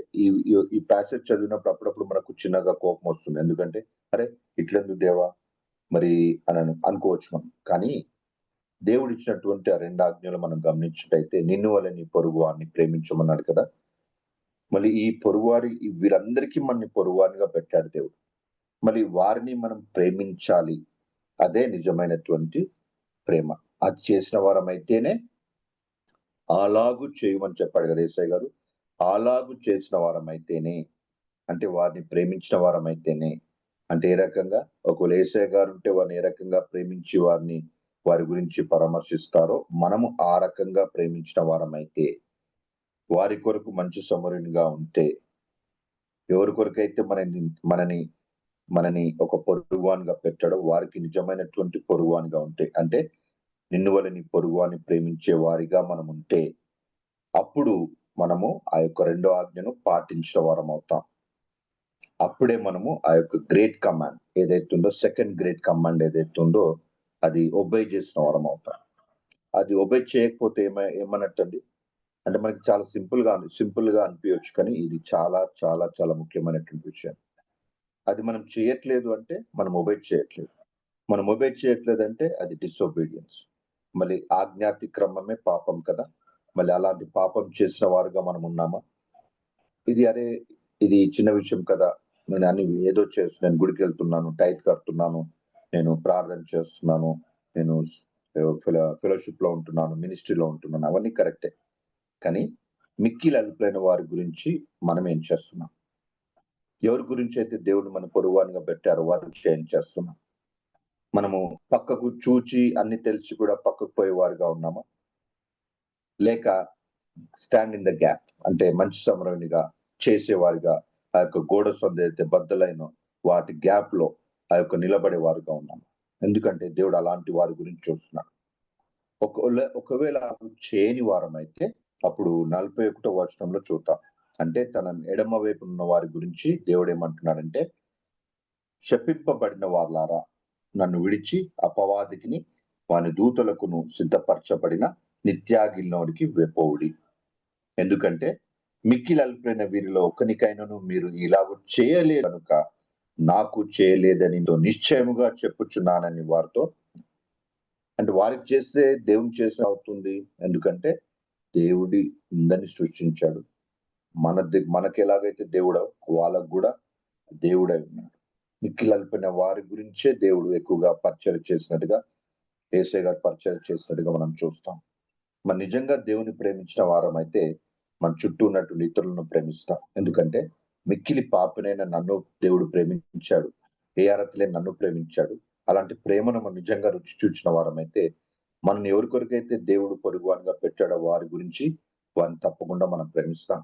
ఈ ప్యాసేజ్ చదివినప్పుడు అప్పుడప్పుడు మనకు చిన్నగా కోపం వస్తుంది. ఎందుకంటే అరే ఇట్లెందుకు దేవా మరి అని అనుకోవచ్చు మనం. కానీ దేవుడు ఇచ్చినటువంటి ఆ 2 ఆజ్ఞలు మనం గమనించినట్టయితే, నిన్ను వలె నీ పొరుగు వారిని ప్రేమించమన్నాడు కదా. మళ్ళీ ఈ పొరుగువారి వీరందరికీ మన పొరుగువారిగా పెట్టాడు దేవుడు. మళ్ళీ వారిని మనం ప్రేమించాలి. అదే నిజమైనటువంటి ప్రేమ. అది చేసిన వారమైతేనే, అలాగు చేయమని చెప్పాడు కదా యేసయ్య గారు. అలాగు చేసిన వారమైతేనే, అంటే వారిని ప్రేమించిన వారమైతేనే. అంటే ఏ రకంగా? ఒకవేళ యేసయ్య గారు ఉంటే వారిని ఏ రకంగా ప్రేమించి వారి గురించి పరామర్శిస్తారో, మనము ఆ రకంగా ప్రేమించిన వారమైతే, వారి కొరకు మంచి సమరునిగా ఉంటే, ఎవరి కొరకైతే మనని ఒక పొరుగువానిగా పెట్టాడో వారికి నిజమైనటువంటి పొరుగువానిగా ఉంటే, అంటే నిన్ను వలె నీ పొరుగువాని ప్రేమించే వారిగా మనం ఉంటే, అప్పుడు మనము ఆ యొక్క 2వ ఆజ్ఞను పాటించిన వారం అవుతాం. అప్పుడే మనము ఆ యొక్క గ్రేట్ కమాండ్ ఏదైతే ఉందో, సెకండ్ గ్రేట్ కమాండ్ ఏదైతే ఉందో, అది ఒబే చేసిన వారం అవుతాం. అది ఒబే చేయకపోతే ఏమన్నట్టండి? అంటే మనకి చాలా సింపుల్ గా అనిపించవచ్చు, కానీ ఇది చాలా చాలా చాలా ముఖ్యమైనటువంటి విషయం. అది మనం చేయట్లేదు అంటే మనం ఒబే చేయట్లేదు. మనం ఒబే చేయట్లేదు అంటే అది డిసొబీడియన్స్. మళ్ళీ ఆజ్ఞాతిక్రమమే పాపం కదా. మళ్ళీ అలాంటి పాపం చేసిన వారుగా మనం ఉన్నామా? ఇది చిన్న విషయం కదా, నేను అన్ని ఏదో నేను గుడికి వెళ్తున్నాను, టైట్ కడుతున్నాను, నేను ప్రార్థన చేస్తున్నాను, నేను ఫెలోషిప్ లో ఉంటున్నాను, మినిస్ట్రీలో ఉంటున్నాను, అవన్నీ కరెక్టే. కానీ మిక్కిలి అల్పులైన వారి గురించి మనం ఏం చేస్తున్నాం? ఎవరి గురించి అయితే దేవుడు మన పొరుగువానిగా పెట్టారో వారి గురించి ఏం చేస్తున్నాం? మనము పక్కకు చూచి అన్ని తెలిసి కూడా పక్కకు పోయేవారుగా ఉన్నామా? లేక స్టాండ్ ఇన్ ద గ్యాప్, అంటే మంచి సమరునిగా చేసేవారిగా, ఆ యొక్క గోడ సొందైతే బద్దలైన వాటి గ్యాప్ లో ఆ యొక్క నిలబడే వారుగా ఉన్నాము. ఎందుకంటే దేవుడు అలాంటి వారి గురించి చూస్తున్నాడు. ఒకవేళ చేయని వారం అయితే అప్పుడు 41వ వచనంలో చూద్దాం. అంటే తన ఎడమ వైపు ఉన్న వారి గురించి దేవుడు ఏమంటున్నాడంటే, శపింపబడిన వారలారా, నన్ను విడిచి అపవాదికిని వాని దూతలకును సిద్ధపరచబడిన నిత్యాగిలోనికి వెపోవుడి. ఎందుకంటే మిక్కిలి అల్పులైన వీరిలో ఒకనికైనను మీరు ఇలాగూ చేయలేదు కనుక నాకు చేయలేదని నిశ్చయముగా చెప్పుచున్నానని వారితో. అంటే వారికి చేస్తే దేవుని చేసే అవుతుంది. ఎందుకంటే దేవుడి అందరిని సృష్టించాడు. మనకి ఎలాగైతే దేవుడు వాళ్ళకు కూడా దేవుడై ఉన్నాడు. మిక్కిలి అల్పైన వారి గురించే దేవుడు ఎక్కువగా పరిచయం చేసినట్టుగా, యేసయ్య గారు పరిచయం చేసినట్టుగా మనం చూస్తాం. మన నిజంగా దేవుని ప్రేమించిన వారం అయితే మన చుట్టూ ఉన్నటువంటి ఇతరులను ప్రేమిస్తాం. ఎందుకంటే మిక్కిలి పాపినైన నన్ను దేవుడు ప్రేమించాడు, ఏ అర్హత లేని నన్ను ప్రేమించాడు. అలాంటి ప్రేమను మనం నిజంగా రుచి చూచిన వారమైతే మనల్ని ఎవరి కొరకైతే దేవుడు పొరుగువానిగా పెట్టాడో వారి గురించి వారిని తప్పకుండా మనం ప్రేమిస్తాం.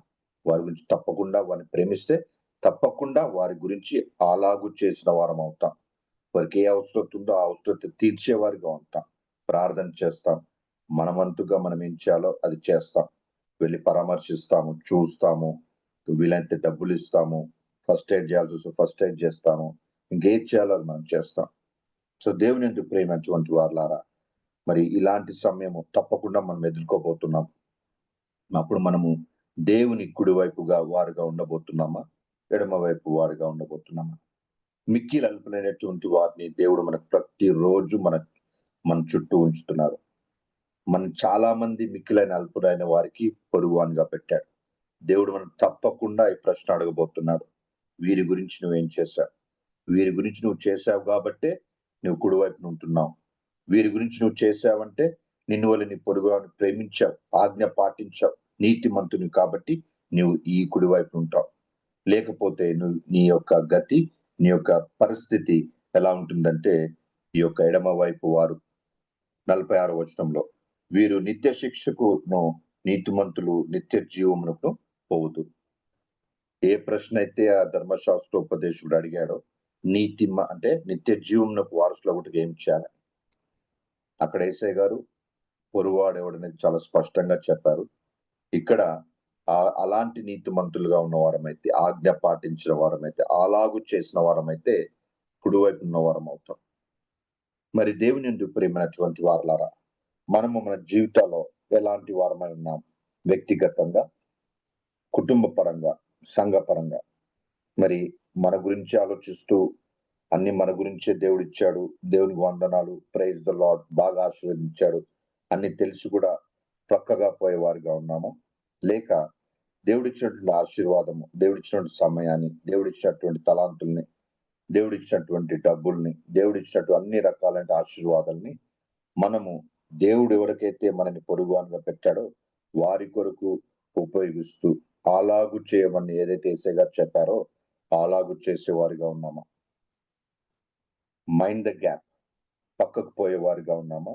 వారి గురించి తప్పకుండా వారిని ప్రేమిస్తే తప్పకుండా వారి గురించి అలాగు చేసిన వారం అవుతాం. వారికి ఏ అవసరం ఉందో ఆ అవసరం తీర్చేవారిగా ఉంటాం. ప్రార్థన చేస్తాం. మనమంతుగా మనం ఏం చేయాలో అది చేస్తాం. వెళ్ళి పరామర్శిస్తాము, చూస్తాము, వీలైతే డబ్బులు ఇస్తాము, ఫస్ట్ ఎయిడ్ చేయాల్సి వస్తే ఫస్ట్ ఎయిడ్ చేస్తాము, ఇంకేం చేయాలో అది మనం చేస్తాం. సో దేవుని ఎందుకు ప్రేమించినటువంటి వారులారా, మరి ఇలాంటి సమయము తప్పకుండా మనం ఎదుర్కోబోతున్నాం. అప్పుడు మనము దేవుని కుడి వైపుగా వారుగా ఉండబోతున్నామా, ఎడమ వైపు వారుగా ఉండబోతున్నామా? మిక్కిలి అల్పులైనటువంటి వారిని దేవుడు మనకు ప్రతిరోజు మన చుట్టూ ఉంచుతున్నారు. మనం చాలా మంది మిక్కిలైన అల్పులైన వారికి పొరుగువానిగా పెట్టాడు. దేవుడు మనం తప్పకుండా ఈ ప్రశ్న అడగబోతున్నాడు. వీరి గురించి నువ్వేం చేశావు? వీరి గురించి నువ్వు చేశావు కాబట్టే నువ్వు కుడివైపున ఉంటున్నావు. వీరి గురించి నువ్వు చేశావంటే నిన్ను వల్ల నీ పొరుగువాని ప్రేమించావు, ఆజ్ఞ పాటించావు, నీతిమంతుని కాబట్టి నువ్వు ఈ కుడివైపు ఉంటావు. లేకపోతే నువ్వు నీ యొక్క గతి, నీ యొక్క పరిస్థితి ఎలా ఉంటుందంటే ఈ యొక్క ఎడమ వైపు వారు 46వ వచనంలో వీరు నిత్య శిక్షకును, నీతిమంతులు నిత్య జీవమునకు పోవుదు. ఏ ప్రశ్న అయితే ఆ ధర్మశాస్త్రోపదేశుడు అడిగాడో, అంటే నిత్య జీవమునకు వారసులు ఒకటి ఏం చేయాలి? అక్కడ యేసయ్య గారు పొరుగువాడు ఎవడనేది చాలా స్పష్టంగా చెప్పారు. ఇక్కడ అలాంటి నీతిమంతులుగా ఉన్న వారమైతే, ఆజ్ఞ పాటించిన వారమైతే, అలాగు చేసిన వారమైతే కుడివైపు ఉన్న వారం అవుతాం. మరి దేవుని యందు ప్రేమైనటువంటి వారలారా, మనము మన జీవితాల్లో ఎలాంటి వారమై ఉన్నాం? వ్యక్తిగతంగా, కుటుంబ పరంగా, సంఘపరంగా. మరి మన గురించి ఆలోచిస్తూ అన్ని మన గురించే దేవుడు ఇచ్చాడు, దేవునికి వందనాలు, ప్రైజ్ ద లార్డ్, బాగా ఆశీర్వదించాడు అన్ని తెలిసి కూడా ప్రక్కగా పోయేవారుగా ఉన్నామా? లేక దేవుడిచ్చినటువంటి ఆశీర్వాదము, దేవుడిచ్చినటువంటి సమయాన్ని, దేవుడిచ్చినటువంటి తలాంతుల్ని, దేవుడిచ్చినటువంటి డబ్బుల్ని, దేవుడిచ్చినటువంటి అన్ని రకాలైన ఆశీర్వాదాలని మనము దేవుడు ఎవరికైతే మనని పొరుగువానిగా పెట్టాడో వారి కొరకు ఉపయోగిస్తూ అలాగు చేయమని ఏదైతే యేసయ్య గారు చెప్పారో అలాగు చేసేవారిగా ఉన్నామా? మైండ్ ద గ్యాప్, పక్కకు పోయేవారిగా ఉన్నామా?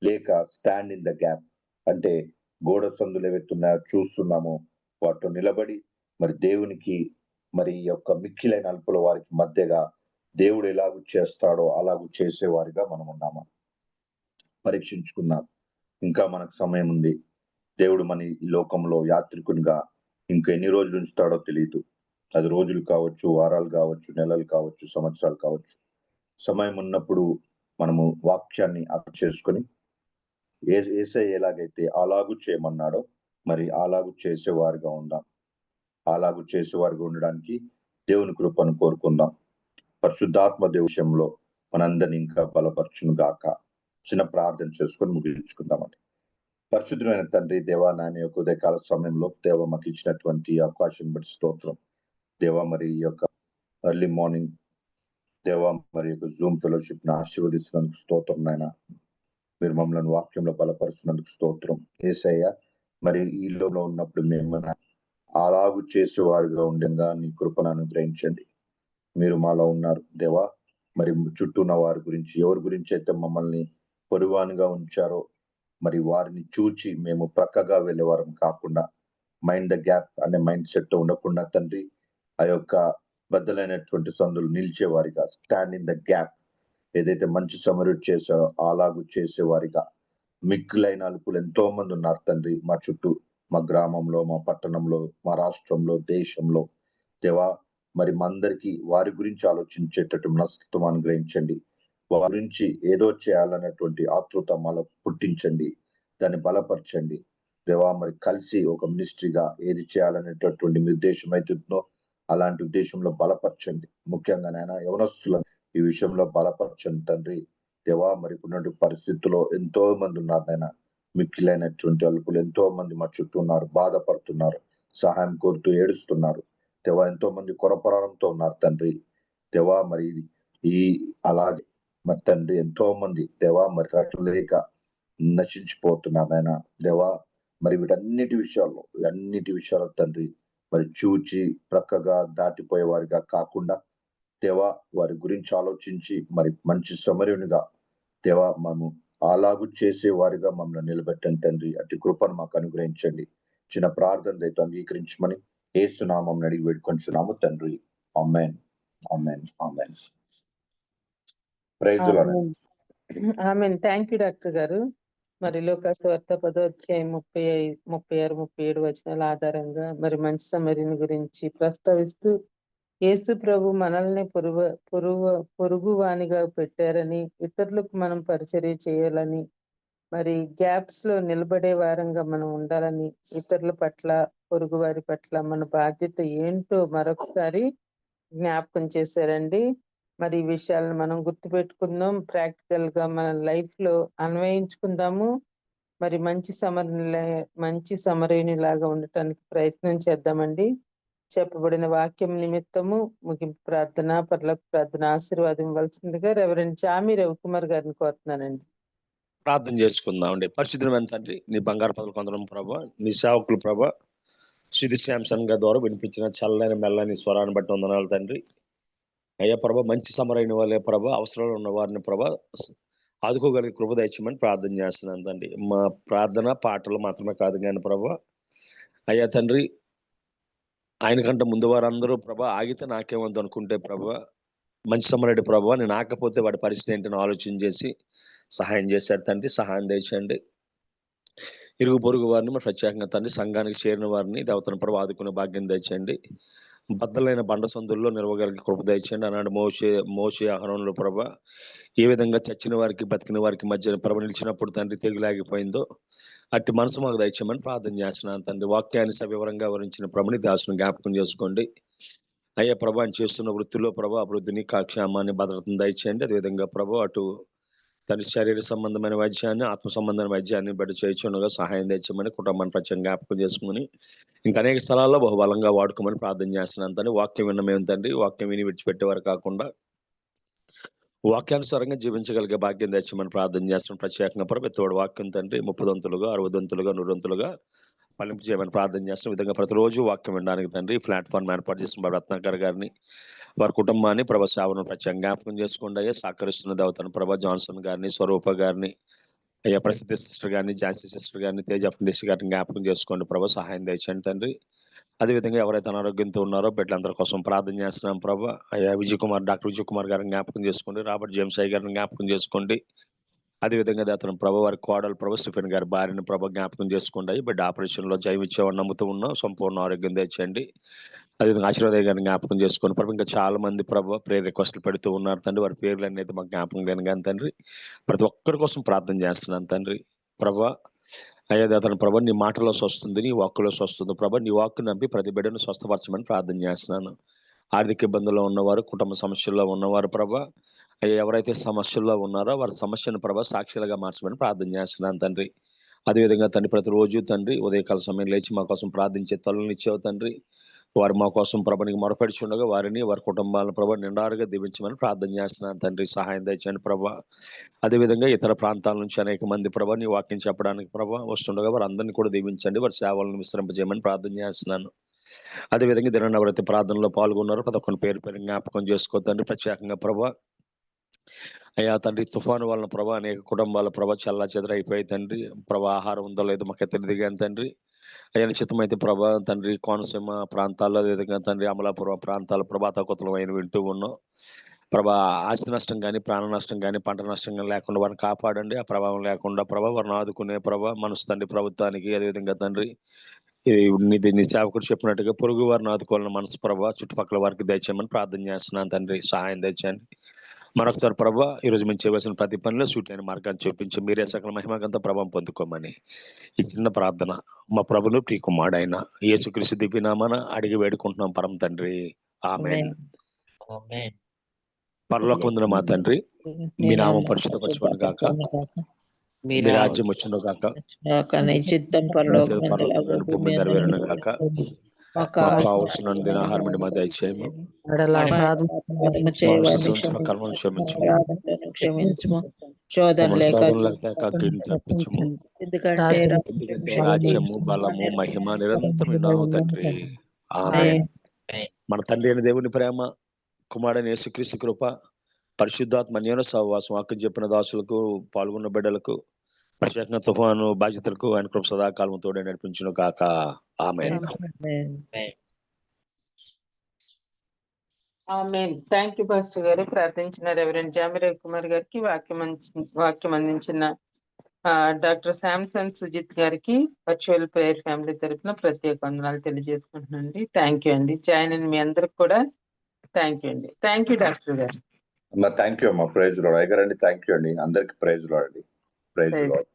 లేక స్టాండ్ ఇన్ ద గ్యాప్, అంటే గోడ సందులు ఏవైతున్నాయో చూస్తున్నామో వాటితో నిలబడి మరి దేవునికి మరి యొక్క మిక్కిలైన అల్పుల వారికి మధ్యగా దేవుడు ఎలాగూ చేస్తాడో అలాగూ చేసేవారిగా మనం ఉన్నామా? పరీక్షించుకున్నాం. ఇంకా మనకు సమయం ఉంది. దేవుడు మన ఈ లోకంలో యాత్రికునిగా ఇంకా ఎన్ని రోజులు ఉంచుతాడో తెలియదు. అది రోజులు కావచ్చు, వారాలు కావచ్చు, నెలలు కావచ్చు, సంవత్సరాలు కావచ్చు. సమయం ఉన్నప్పుడు మనము వాక్యాన్ని అర్థం చేసుకొని యేసయ్య ఎలాగైతే అలాగూ చేయమన్నాడో మరి అలాగూ చేసేవారిగా ఉందాం. అలాగూ చేసేవారిగా ఉండడానికి దేవుని కృపను కోరుకుందాం. పరిశుద్ధాత్మ విషయంలో మనందరినీ ఇంకా బలపరచును గాక. చిన్న ప్రార్థన చేసుకొని ముగించుకుందామండి. పరిశుద్ధమైన తండ్రి, దేవా, నాయన యొక్క ఉదయకాల సమయంలో దేవ మాకు ఇచ్చినటువంటి అవకాశం బట్టి స్తోత్రం. దేవా, మరి ఈ యొక్క ఎర్లీ మార్నింగ్ దేవా మరి యొక్క జూమ్ ఫెలోషిప్ ను ఆశీర్వదిస్తున్నందుకు స్తోత్రం నాయన. మీరు మమ్మల్ని వాక్యంలో బలపరుస్తున్నందుకు స్తోత్రం. యేసయ్య, మరి ఈ లోకంలో ఉన్నప్పుడు మేము అలాగు చేసేవారుగా ఉండగా నీ కృపను అనుగ్రహించండి. మీరు మాలో ఉన్నారు దేవా. మరి చుట్టూ ఉన్న వారి గురించి, ఎవరి గురించి అయితే మమ్మల్ని పొరుగువానిగా ఉంచారో మరి వారిని చూచి మేము ప్రక్కగా వెళ్ళేవారం కాకుండా, మైండ్ ద గ్యాప్ అనే మైండ్ సెట్ ఉండకుండా తండ్రి, ఆ యొక్క బద్దలైనటువంటి సందులు నిలిచేవారిగా, స్టాండ్ ఇన్ ద గ్యాప్, ఏదైతే మంచి సమరుడు చేశారో అలాగూ చేసేవారిగా. మిక్కులైన అల్పులు ఎంతో మంది ఉన్నారు తండ్రి మా చుట్టూ, మా గ్రామంలో, మా పట్టణంలో, మా రాష్ట్రంలో, దేశంలో. దేవా, మరి మా అందరికీ వారి గురించి ఆలోచించేటట్టు మనస్తత్వం అనుగ్రహించండి. వారి గురించి ఏదో చేయాలన్నటువంటి ఆతృత మాలో పుట్టించండి, దాన్ని బలపరచండి. దేవా, మరి కలిసి ఒక మినిస్ట్రీగా ఏది చేయాలనేటటువంటి మీ ఉద్దేశం అవుతుందో అలాంటి ఉద్దేశంలో బలపరచండి. ముఖ్యంగా నాయన యవనస్తులను ఈ విషయంలో బలపరచండి తండ్రి. దేవా, మరి ఉన్నటువంటి పరిస్థితుల్లో ఎంతో మంది ఉన్నారు నాయన, మిక్కిలైనటువంటి అల్పులు ఎంతో మంది మా చుట్టూ ఉన్నారు, బాధపడుతున్నారు, సహాయం కోరుతూ ఏడుస్తున్నారు. దేవా, ఎంతో మంది కొరపరాలంతో ఉన్నారు తండ్రి. దేవా, మరి ఈ అలాగే మరి తండ్రి ఎంతో మంది దేవా మరి లేక నశించిపోతున్నారు నాయన. దేవా, మరి వీటన్నిటి విషయాల్లో తండ్రి మరి చూచి ప్రక్కగా దాటిపోయే వారిగా కాకుండా దేవా, వారి గురించి ఆలోచించి మరి మంచి సమరయునిగా దేవా మేము అలాగు చేసే వారిగా మమ్మల్ని నిలబెట్టండి తండ్రి. అటు కృపను మాకు అనుగ్రహించండి. చిన్న ప్రార్థన దయతో అంగీకరించమని యేసు నామమున అడిగి వేడుకొంచున్నాము తండ్రి. Amen, amen, amen. Praise the lord. Amen. Thank you doctor గారు. మరి లోకాసువార్త 10వ అధ్యాయం 35, 36, 37 వచనాల ఆధారంగా మరి మంచి సమరిని గురించి ప్రస్తావిస్తూ యేసు ప్రభు మనల్ని పొరుగు వానిగా పెట్టారని, ఇతరులకు మనం పరిచర్య చేయాలని, మరి గ్యాప్స్ లో నిలబడే వారంగా మనం ఉండాలని, ఇతరుల పట్ల పొరుగు వారి పట్ల మన బాధ్యత ఏంటో మరొకసారి జ్ఞాపకం చేశారండి. మరి ఈ విషయాలను మనం గుర్తుపెట్టుకుందాం, ప్రాక్టికల్ గా మన లైఫ్ లో అన్వయించుకుందాము. మరి మంచి సమరయుని లాగా ఉండటానికి ప్రయత్నం చేద్దామండి. చెప్పబడిన వాక్యం నిమిత్తము ముగింపు ప్రార్థన, పరలోక ప్రార్థన ఆశీర్వాదం ఇవ్వాల్సిందిగా రెవరెండ్ చామి రవికుమార్ గారిని కోరుతున్నానండి. ప్రార్థన చేసుకుందాం అండి. పరిశుద్ధమైన తండ్రి, నీ బంగారు పదలు కొందరం ప్రభా, నీ సేవకులు ప్రభా శ్రీ శాంసన్ గారి ద్వారా వినిపించిన చల్లని మెల్లని స్వరాన్ని బట్టి వందనాలు తండ్రి. అయ్యా ప్రభా, మంచి సమరైన వాళ్ళే ప్రభా, అవసరంలో ఉన్న వారిని ప్రభా ఆదుకోగలిగే కృప దయచేయమని ప్రార్థన చేస్తున్నాను తండ్రి. మా ప్రార్థన పాటలు మాత్రమే కాదు కానీ ప్రభా, అయ్యా తండ్రి, ఆయనకంటే ముందు వారందరూ ప్రభా ఆగితే నాకేమంత అనుకుంటే ప్రభా, మంచి సమరైన ప్రభా నేను ఆకపోతే వాడి పరిస్థితి ఏంటని ఆలోచన చేసి సహాయం చేశారు తండ్రి. సహాయం దయచేయండి. ఇరుగు పొరుగు వారిని మరి ప్రత్యేకంగా తండ్రి, సంఘానికి చేరిన వారిని దేవతను ప్రభు ఆదుకునే భాగ్యం దయచేయండి. బద్దలైన బండ సందుల్లో నిలవగలిగే కృప దయచేయండి. అన్నాడు మోషే అహరోనుల ప్రభ ఏ విధంగా చచ్చిన వారికి బతికిన వారికి మధ్య ప్రభ నిలిచినప్పుడు తండ్రి తెగులాగిపోయిందో అట్టి మనసు మాకు దయచేయమని ప్రార్థన చేస్తున్నాను తండ్రి. వాక్యాన్ని సవివరంగా వివరించిన ప్రభుని దాసుని జ్ఞాపకం చేసుకోండి. అయ్యా ప్రభా చేస్తున్న వృత్తిలో ప్రభా అభివృద్ధిని, క్షేమాన్ని, భద్రతను దయచేయండి. అదేవిధంగా ప్రభు అటు తన శరీర సంబంధమైన వైద్యాన్ని, ఆత్మ సంబంధమైన వైద్యాన్ని బట్టి చేయించుండగా సహాయం తెచ్చమని కుటుంబాన్ని ప్రత్యేకంగా జ్ఞాపకం చేసుకుని ఇంకా అనేక స్థలాల్లో బహుబలంగా వాడుకోమని ప్రార్థన చేస్తున్నాను తండ్రి. వాక్యం విన్నమేం తండ్రి, వాక్యం విని విడిచిపెట్టేవారు కాకుండా వాక్యానుసారంగా జీవించగలిగే భాగ్యం తెచ్చమని ప్రార్థన చేస్తున్నాను. ప్రత్యేకంగా ప్రభు తోడు వాక్యం తండ్రి 30 దంతులుగా, 60 దంతులుగా, 100 దంతులుగా ఫలింపు చేయమని ప్రార్థన చేస్తున్న విధంగా ప్రతిరోజు వాక్యం వినడానికి తండ్రి ప్లాట్ఫామ్ ఏర్పాటు చేసిన రత్నాకర్ గారిని, వారి కుటుంబాన్ని, ప్రభ సేవను ప్రత్యేకంగా జ్ఞాపకం చేసుకోండి. అయ్యా సహకరిస్తున్న దేవతను ప్రభ జాన్సన్ గారిని, స్వరూప గారిని, అయ్యా ప్రసిద్ధ సిస్టర్ గారిని, ఝాన్సీ సిస్టర్ గారిని, తేజ ఫండేసి గారిని జ్ఞాపకం చేసుకోండి. ప్రభ సహాయం దయచేయండి తండ్రి. అదేవిధంగా ఎవరైతే అనారోగ్యంతో ఉన్నారో బిడ్డలందరి కోసం ప్రార్థన చేస్తున్నాం ప్రభ. అయ్యా డాక్టర్ విజయ్ కుమార్ గారిని జ్ఞాపకం చేసుకోండి. రాబర్ట్ జేమ్స్ అయ్య గారిని జ్ఞాపకం చేసుకోండి. అదేవిధంగా అతను ప్రభ వారి కోడలు ప్రభ స్టిఫెన్ గారి భార్యను ప్రభ జ్ఞాపకం చేసుకోండి. బిడ్డ ఆపరేషన్లో జయం ఇచ్చేవాడు నమ్ముతూ ఉన్నాం. సంపూర్ణ ఆరోగ్యం తెచ్చండి. అదేవిధంగా ఆశీర్వాదయ్య గారిని జ్ఞాపకం చేసుకోండి. ప్రభు ఇంకా చాలా మంది ప్రభ ప్రేయర్ రిక్వెస్ట్లు పెడుతూ ఉన్నారు తండ్రి. వారి పేర్లు అనేది మాకు జ్ఞాపకం లేని కానీ తండ్రి ప్రతి ఒక్కరి కోసం ప్రార్థన చేస్తున్నాను తండ్రి. ప్రభ అయ్యా అతను ప్రభ నీ మాటలో వస్తుంది, నీ వాక్కులో వస్తుంది ప్రభ. నీ వాక్కు నమ్మి ప్రతి బిడ్డను స్వస్థపరచమని ప్రార్థన చేస్తున్నాను. ఆర్థిక ఇబ్బందుల్లో ఉన్నవారు, కుటుంబ సమస్యల్లో ఉన్నవారు ప్రభ, అయ్యా ఎవరైతే సమస్యల్లో ఉన్నారో వారి సమస్యను ప్రభ సాక్షులుగా మార్చమని ప్రార్థన చేస్తున్నాను తండ్రి. అదేవిధంగా తండ్రి ప్రతిరోజు తండ్రి ఉదయకాల సమయం లేచి మా కోసం ప్రార్థించే తల్లులను ఇచ్చేవు తండ్రి. వారు మా కోసం ప్రభనికి మొరపెడుచుండగా వారిని, వారి కుటుంబాలను ప్రభ నిండారుగా దీవించమని ప్రార్థన చేస్తున్నాను తండ్రి. సహాయం దయచేయండి ప్రభ. అదేవిధంగా ఇతర ప్రాంతాల నుంచి అనేక మంది ప్రభ నీ వాక్యం చెప్పడానికి ప్రభ వస్తుండగా వారు అందరినీ కూడా దీవించండి. వారి సేవలను విశ్రింపజేయమని ప్రార్థన చేస్తున్నాను. అదేవిధంగా దిన ఎవరైతే ప్రార్థనలో పాల్గొన్నారో ప్రతి ఒక్కరిని పేరు పేరు జ్ఞాపకం చేసుకోతండి. ప్రత్యేకంగా ప్రభ అయ్యా తండ్రి తుఫాను వలన ప్రభ అనేక కుటుంబాల ప్రభ చల్లా చెదరైపోయి తండ్రి. ప్రభ ఆహారం ఉందో లేదో మాకు తెలియదు కానీ తండ్రి అయ్యా నిశ్చితమైతే ప్రభ తండ్రి కోనసీమ ప్రాంతాల్లో, అదేవిధంగా తండ్రి అమలాపురం ప్రాంతాల ప్రభాతకొతలు అయిన వింటూ ఉన్నాం ప్రభా. ఆస్తి నష్టం కానీ, ప్రాణ నష్టం కానీ, పంట నష్టం కానీ లేకుండా వారిని కాపాడండి. ఆ ప్రభావం లేకుండా ప్రభ వారిని ఆదుకునే ప్రభ మనసు తండ్రి ప్రభుత్వానికి, అదేవిధంగా తండ్రి నీ సేవకుడు చెప్పినట్టుగా పొరుగు వారిని ఆదుకోవాలని మనసు ప్రభ చుట్టుపక్కల వారికి దయచేయమని ప్రార్థన చేస్తున్నాను తండ్రి. సహాయం దయచేయండి. మరొకసారి ప్రభ ఈరోజు మేము చేయవలసిన ప్రతి పనిలో సూటైన మార్గాన్ని చూపించి మీరే సకల మహిమకంత ప్రభావం పొందుకోమని ఈ చిన్న ప్రార్థన మా ప్రభును ప్రియకుమారుడైన యేసుక్రీస్తు దివ్యనామాన అడిగి వేడుకుంటున్నాం పరమ తండ్రి. ఆమేన్. పరలోకమందున మా తండ్రి, మీ నామం పరిశుద్ధపరచబడును గాక, మీ రాజ్యం వచ్చును గాక, నీ చిత్తం పరలోకమందుల భూమి నెరవేరును గాక, మాకు కావలసిన దినాహారం మా దయచేయము, అపరాధము చేయవారిని కర్మను క్షమించము, క్షమించుము. శోధన మమ్మల్ని లేక శోధనలకు తేక అగ్గిని తప్పించము. ఎందుకంటే ఎందుకంటే రాజ్యము బలము మహిమ నిరంతరం ఉన్నావు తండ్రి. ఆమె మన తండ్రి అయిన దేవుని ప్రేమ, కుమారుడైన యేసుక్రీస్తు కృప, పరిశుద్ధాత్మ అన్యోన్య సహవాసం, వాక్యం చెప్పిన దాసులకు, పాల్గొన్న బిడ్డలకు, ప్రత్యేకంగా తుఫాను బాధ్యతలకు ఆయన కృప సదాకాలం తోడే నడిపించును కాక. ఆమేన్. ఆమేన్. థ్యాంక్ యూ పాస్టర్ గారు. ప్రార్థించిన రెవరెండ్ జామిరావు కుమార్ గారికి, వాక్యం అందించిన డాక్టర్ శాంసన్ సుజిత్ గారికి వర్చువల్ ప్రేయర్ ఫ్యామిలీ తరఫున ప్రత్యేక వందనాలు తెలియజేసుకుంటున్నానండి. థ్యాంక్ యూ అండి. జాయిన్ అయిన మీ అందరికి కూడా థ్యాంక్ యూ అండి. థ్యాంక్ యూ డాక్టర్ గారు. అమ్మా థ్యాంక్ యూ అమ్మా. ప్రైజ్ లార్డ్ అయ్యగారండి. థ్యాంక్ యూ అండి. అందరికి ప్రైజ్ లార్డ్ అండి. Praise lord.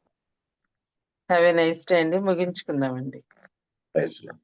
Have a nice day అండి. ముగించుకుందామండి. Praise lord.